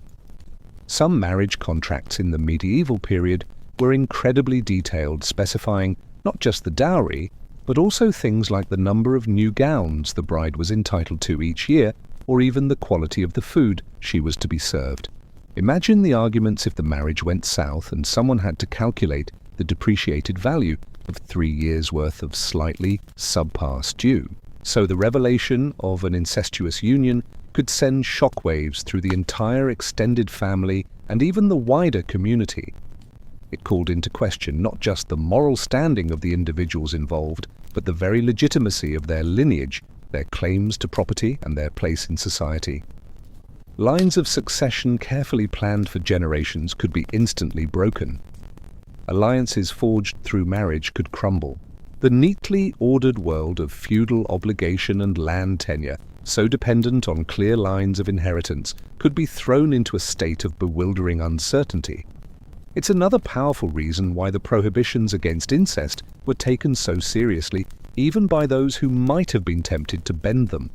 Speaker 1: Some marriage contracts in the medieval period were incredibly detailed, specifying not just the dowry, but also things like the number of new gowns the bride was entitled to each year, or even the quality of the food she was to be served. Imagine the arguments if the marriage went south and someone had to calculate the depreciated value of 3 years' worth of slightly subpar stew. So the revelation of an incestuous union could send shockwaves through the entire extended family and even the wider community. It called into question not just the moral standing of the individuals involved, but the very legitimacy of their lineage, their claims to property, and their place in society. Lines of succession carefully planned for generations could be instantly broken. Alliances forged through marriage could crumble. The neatly ordered world of feudal obligation and land tenure, so dependent on clear lines of inheritance, could be thrown into a state of bewildering uncertainty. It's another powerful reason why the prohibitions against incest were taken so seriously, even by those who might have been tempted to bend them.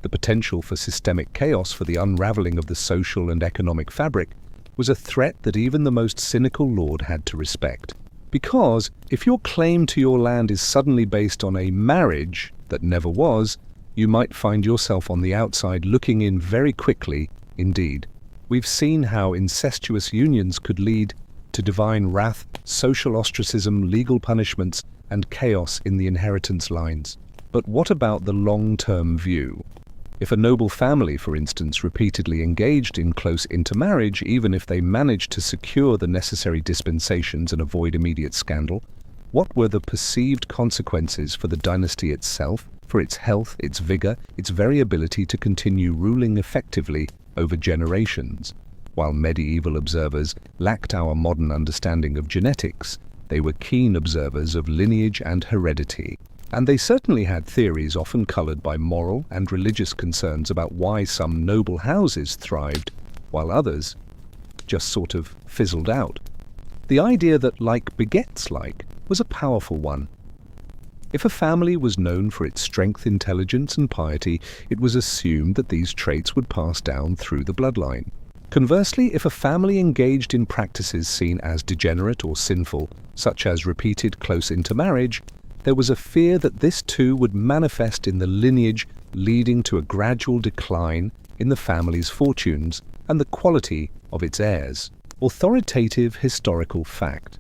Speaker 1: The potential for systemic chaos, for the unraveling of the social and economic fabric, was a threat that even the most cynical lord had to respect. Because if your claim to your land is suddenly based on a marriage that never was, you might find yourself on the outside looking in very quickly indeed. We've seen how incestuous unions could lead to divine wrath, social ostracism, legal punishments, and chaos in the inheritance lines. But what about the long-term view? If a noble family, for instance, repeatedly engaged in close intermarriage, even if they managed to secure the necessary dispensations and avoid immediate scandal, what were the perceived consequences for the dynasty itself, for its health, its vigor, its very ability to continue ruling effectively over generations? While medieval observers lacked our modern understanding of genetics, they were keen observers of lineage and heredity. And they certainly had theories often colored by moral and religious concerns about why some noble houses thrived, while others just sort of fizzled out. The idea that like begets like was a powerful one. If a family was known for its strength, intelligence, and piety, it was assumed that these traits would pass down through the bloodline. Conversely, if a family engaged in practices seen as degenerate or sinful, such as repeated close intermarriage, there was a fear that this too would manifest in the lineage, leading to a gradual decline in the family's fortunes and the quality of its heirs. Authoritative historical fact.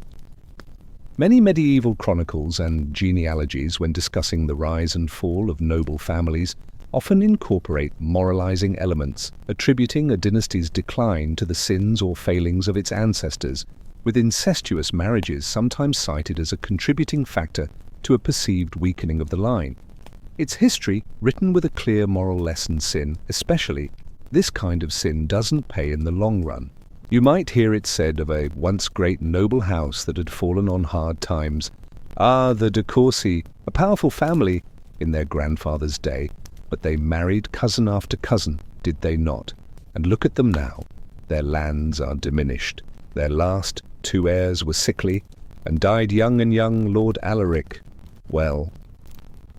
Speaker 1: Many medieval chronicles and genealogies, when discussing the rise and fall of noble families, often incorporate moralizing elements, attributing a dynasty's decline to the sins or failings of its ancestors, with incestuous marriages sometimes cited as a contributing factor to a perceived weakening of the line. Its history, written with a clear moral lesson, sin, especially, this kind of sin doesn't pay in the long run. You might hear it said of a once great noble house that had fallen on hard times, "Ah, the de Courcy, a powerful family, in their grandfather's day, but they married cousin after cousin, did they not? And look at them now. Their lands are diminished. Their last 2 heirs were sickly, and died young and young Lord Alaric. Well,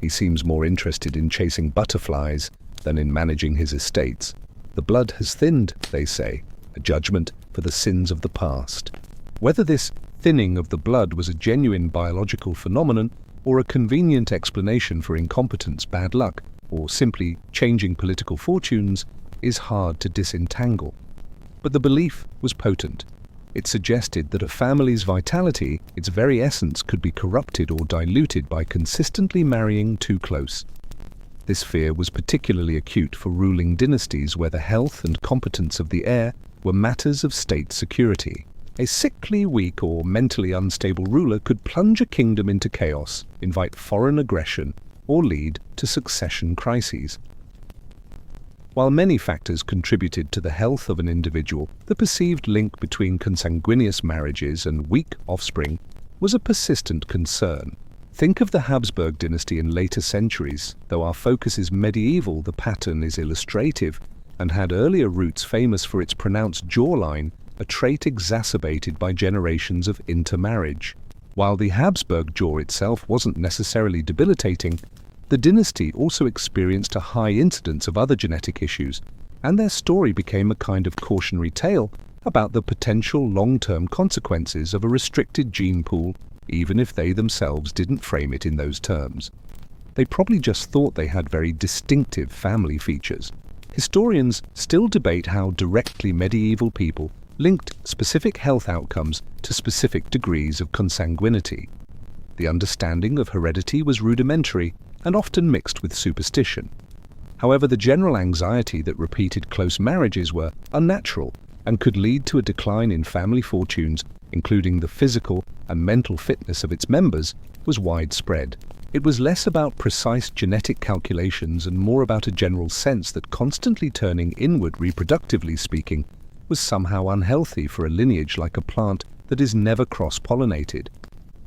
Speaker 1: he seems more interested in chasing butterflies than in managing his estates. The blood has thinned, they say, a judgment for the sins of the past. Whether this thinning of the blood was a genuine biological phenomenon, or a convenient explanation for incompetence, bad luck, or simply changing political fortunes, is hard to disentangle. But the belief was potent. It suggested that a family's vitality, its very essence, could be corrupted or diluted by consistently marrying too close. This fear was particularly acute for ruling dynasties where the health and competence of the heir were matters of state security. A sickly, weak, or mentally unstable ruler could plunge a kingdom into chaos, invite foreign aggression, or lead to succession crises. While many factors contributed to the health of an individual, the perceived link between consanguineous marriages and weak offspring was a persistent concern. Think of the Habsburg dynasty in later centuries. Though our focus is medieval, the pattern is illustrative and had earlier roots famous for its pronounced jawline, a trait exacerbated by generations of intermarriage. While the Habsburg jaw itself wasn't necessarily debilitating, the dynasty also experienced a high incidence of other genetic issues, and their story became a kind of cautionary tale about the potential long-term consequences of a restricted gene pool, even if they themselves didn't frame it in those terms. They probably just thought they had very distinctive family features. Historians still debate how directly medieval people linked specific health outcomes to specific degrees of consanguinity. The understanding of heredity was rudimentary and often mixed with superstition. However, the general anxiety that repeated close marriages were unnatural and could lead to a decline in family fortunes, including the physical and mental fitness of its members, was widespread. It was less about precise genetic calculations and more about a general sense that constantly turning inward, reproductively speaking, was somehow unhealthy for a lineage like a plant that is never cross-pollinated.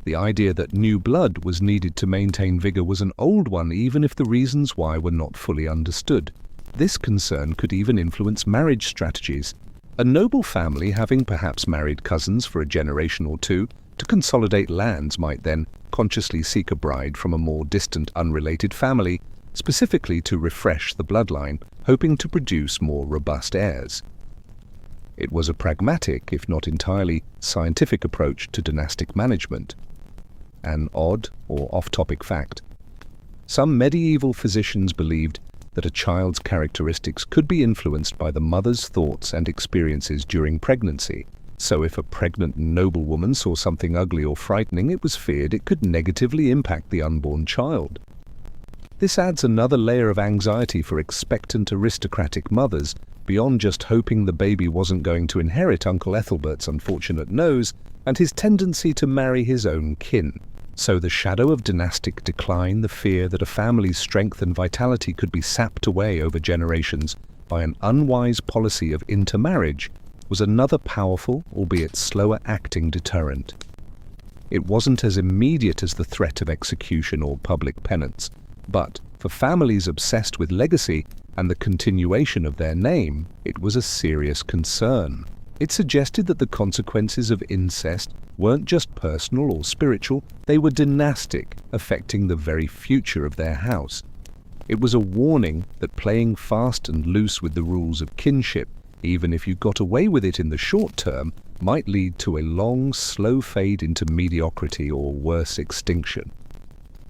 Speaker 1: The idea that new blood was needed to maintain vigor was an old one, even if the reasons why were not fully understood. This concern could even influence marriage strategies. A noble family, having perhaps married cousins for a generation or two to consolidate lands, might then consciously seek a bride from a more distant, unrelated family, specifically to refresh the bloodline, hoping to produce more robust heirs. It was a pragmatic, if not entirely scientific approach to dynastic management. An odd or off-topic fact. Some medieval physicians believed that a child's characteristics could be influenced by the mother's thoughts and experiences during pregnancy. So if a pregnant noblewoman saw something ugly or frightening, it was feared it could negatively impact the unborn child. This adds another layer of anxiety for expectant aristocratic mothers, beyond just hoping the baby wasn't going to inherit Uncle Ethelbert's unfortunate nose and his tendency to marry his own kin. So the shadow of dynastic decline, the fear that a family's strength and vitality could be sapped away over generations by an unwise policy of intermarriage, was another powerful, albeit slower-acting deterrent. It wasn't as immediate as the threat of execution or public penance, but for families obsessed with legacy and the continuation of their name, it was a serious concern. It suggested that the consequences of incest weren't just personal or spiritual, they were dynastic, affecting the very future of their house. It was a warning that playing fast and loose with the rules of kinship, even if you got away with it in the short term, might lead to a long, slow fade into mediocrity or worse, extinction.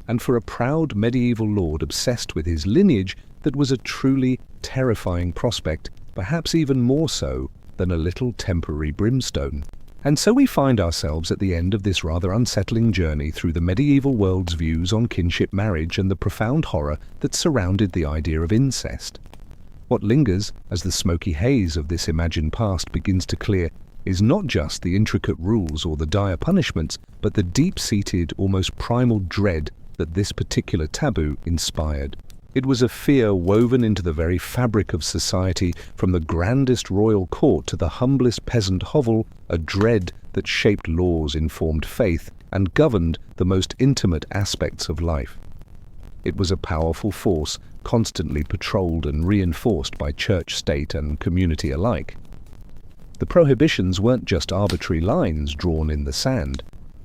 Speaker 1: And for a proud medieval lord obsessed with his lineage, that was a truly terrifying prospect, perhaps even more so than a little temporary brimstone. And so we find ourselves at the end of this rather unsettling journey through the medieval world's views on kinship marriage and the profound horror that surrounded the idea of incest. What lingers as the smoky haze of this imagined past begins to clear is not just the intricate rules or the dire punishments, but the deep-seated, almost primal dread that this particular taboo inspired. It was a fear woven into the very fabric of society, from the grandest royal court to the humblest peasant hovel, a dread that shaped laws, informed faith, and governed the most intimate aspects of life. It was a powerful force, constantly patrolled and reinforced by church, state, and community alike. The prohibitions weren't just arbitrary lines drawn in the sand.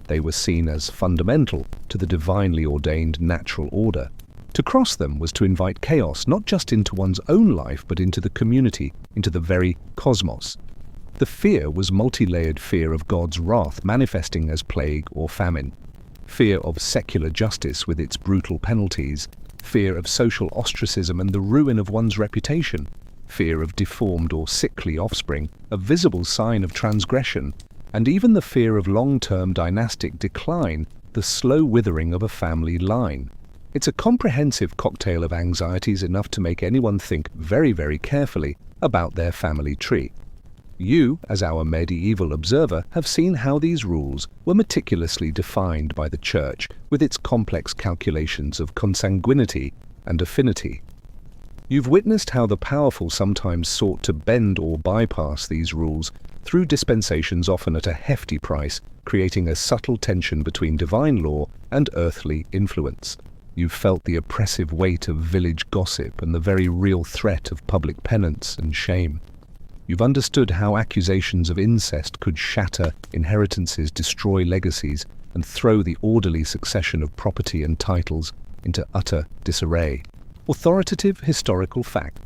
Speaker 1: They were seen as fundamental to the divinely ordained natural order. To cross them was to invite chaos, not just into one's own life, but into the community, into the very cosmos. The fear was multi-layered fear of God's wrath manifesting as plague or famine, fear of secular justice with its brutal penalties, fear of social ostracism and the ruin of one's reputation, fear of deformed or sickly offspring, a visible sign of transgression, and even the fear of long-term dynastic decline, the slow withering of a family line. It's a comprehensive cocktail of anxieties enough to make anyone think very, very carefully about their family tree. You, as our medieval observer, have seen how these rules were meticulously defined by the Church with its complex calculations of consanguinity and affinity. You've witnessed how the powerful sometimes sought to bend or bypass these rules through dispensations often at a hefty price, creating a subtle tension between divine law and earthly influence. You've felt the oppressive weight of village gossip and the very real threat of public penance and shame. You've understood how accusations of incest could shatter inheritances, destroy legacies, and throw the orderly succession of property and titles into utter disarray. Authoritative historical fact.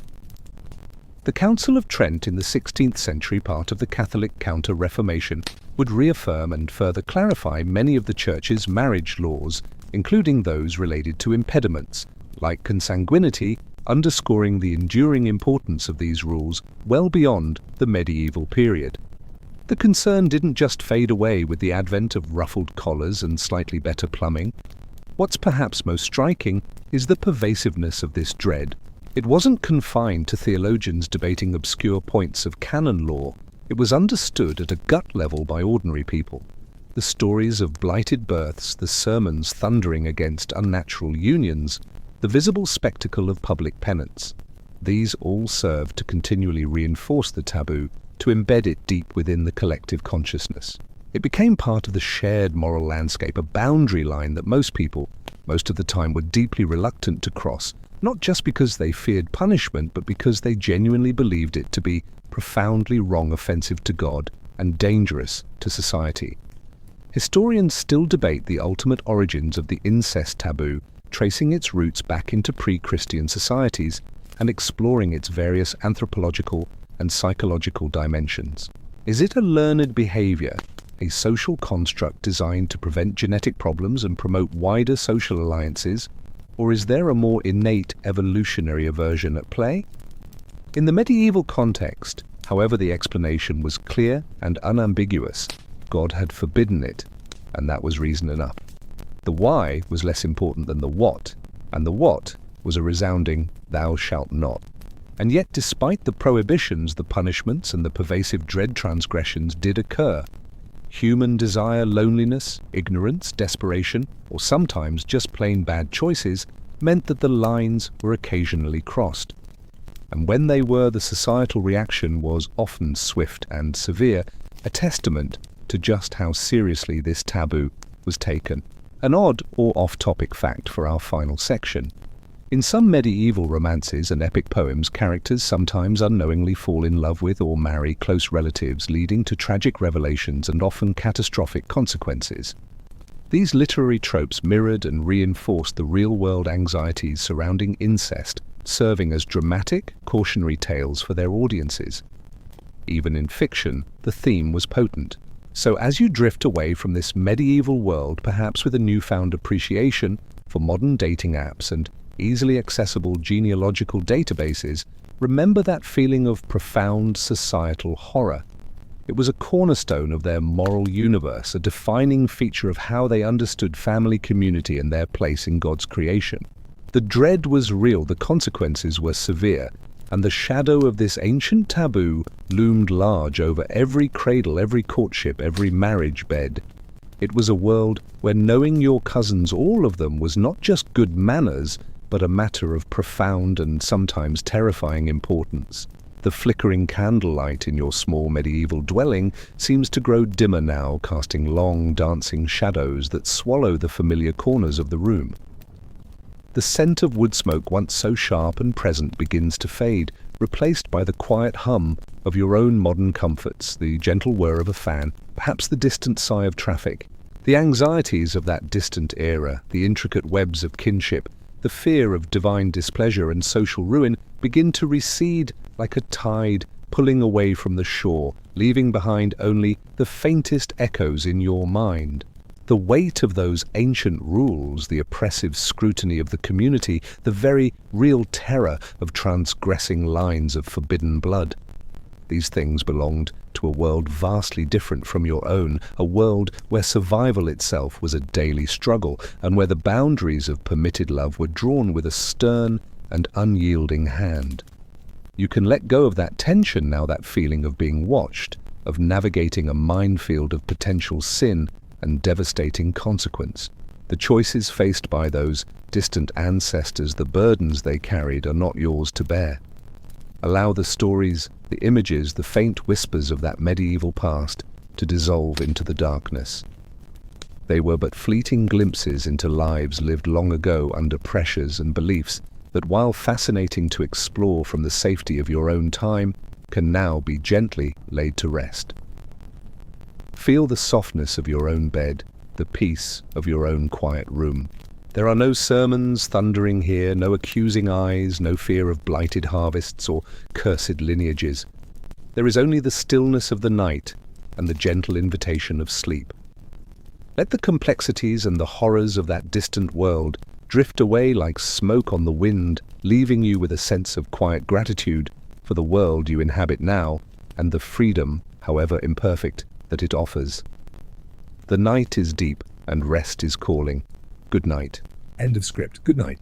Speaker 1: The Council of Trent in the 16th century, part of the Catholic Counter-Reformation, would reaffirm and further clarify many of the Church's marriage laws, including those related to impediments, like consanguinity, underscoring the enduring importance of these rules well beyond the medieval period. The concern didn't just fade away with the advent of ruffled collars and slightly better plumbing. What's perhaps most striking is the pervasiveness of this dread. It wasn't confined to theologians debating obscure points of canon law. It was understood at a gut level by ordinary people. The stories of blighted births, the sermons thundering against unnatural unions, the visible spectacle of public penance. These all serve to continually reinforce the taboo, to embed it deep within the collective consciousness. It became part of the shared moral landscape, a boundary line that most people, most of the time, were deeply reluctant to cross, not just because they feared punishment, but because they genuinely believed it to be profoundly wrong, offensive to God, and dangerous to society. Historians still debate the ultimate origins of the incest taboo, tracing its roots back into pre-Christian societies and exploring its various anthropological and psychological dimensions. Is it a learned behavior, a social construct designed to prevent genetic problems and promote wider social alliances, or is there a more innate evolutionary aversion at play? In the medieval context, however, the explanation was clear and unambiguous. God had forbidden it, and that was reason enough. The why was less important than the what, and the what was a resounding "thou shalt not." And yet, despite the prohibitions, the punishments, and the pervasive dread transgressions did occur. Human desire, loneliness, ignorance, desperation, or sometimes just plain bad choices meant that the lines were occasionally crossed. And when they were, the societal reaction was often swift and severe, a testament to just how seriously this taboo was taken. An odd or off-topic fact for our final section. In some medieval romances and epic poems, characters sometimes unknowingly fall in love with or marry close relatives, leading to tragic revelations and often catastrophic consequences. These literary tropes mirrored and reinforced the real-world anxieties surrounding incest, serving as dramatic, cautionary tales for their audiences. Even in fiction, the theme was potent. So as you drift away from this medieval world, perhaps with a newfound appreciation for modern dating apps and easily accessible genealogical databases, remember that feeling of profound societal horror. It was a cornerstone of their moral universe, a defining feature of how they understood family, community, and their place in God's creation. The dread was real, the consequences were severe, and the shadow of this ancient taboo loomed large over every cradle, every courtship, every marriage bed. It was a world where knowing your cousins, all of them, was not just good manners, but a matter of profound and sometimes terrifying importance. The flickering candlelight in your small medieval dwelling seems to grow dimmer now, casting long, dancing shadows that swallow the familiar corners of the room. The scent of wood smoke, once so sharp and present, begins to fade, replaced by the quiet hum of your own modern comforts, the gentle whir of a fan, perhaps the distant sigh of traffic. The anxieties of that distant era, the intricate webs of kinship, the fear of divine displeasure and social ruin begin to recede like a tide pulling away from the shore, leaving behind only the faintest echoes in your mind. The weight of those ancient rules, the oppressive scrutiny of the community, the very real terror of transgressing lines of forbidden blood. These things belonged to a world vastly different from your own, a world where survival itself was a daily struggle, and where the boundaries of permitted love were drawn with a stern and unyielding hand. You can let go of that tension now, that feeling of being watched, of navigating a minefield of potential sin and devastating consequence. The choices faced by those distant ancestors, the burdens they carried, are not yours to bear. Allow the stories, the images, the faint whispers of that medieval past to dissolve into the darkness. They were but fleeting glimpses into lives lived long ago under pressures and beliefs that, while fascinating to explore from the safety of your own time, can now be gently laid to rest. Feel the softness of your own bed, the peace of your own quiet room. There are no sermons thundering here, no accusing eyes, no fear of blighted harvests or cursed lineages. There is only the stillness of the night and the gentle invitation of sleep. Let the complexities and the horrors of that distant world drift away like smoke on the wind, leaving you with a sense of quiet gratitude for the world you inhabit now and the freedom, however imperfect, that it offers. The night is deep and rest is calling. Good night.
Speaker 2: End of script. Good night.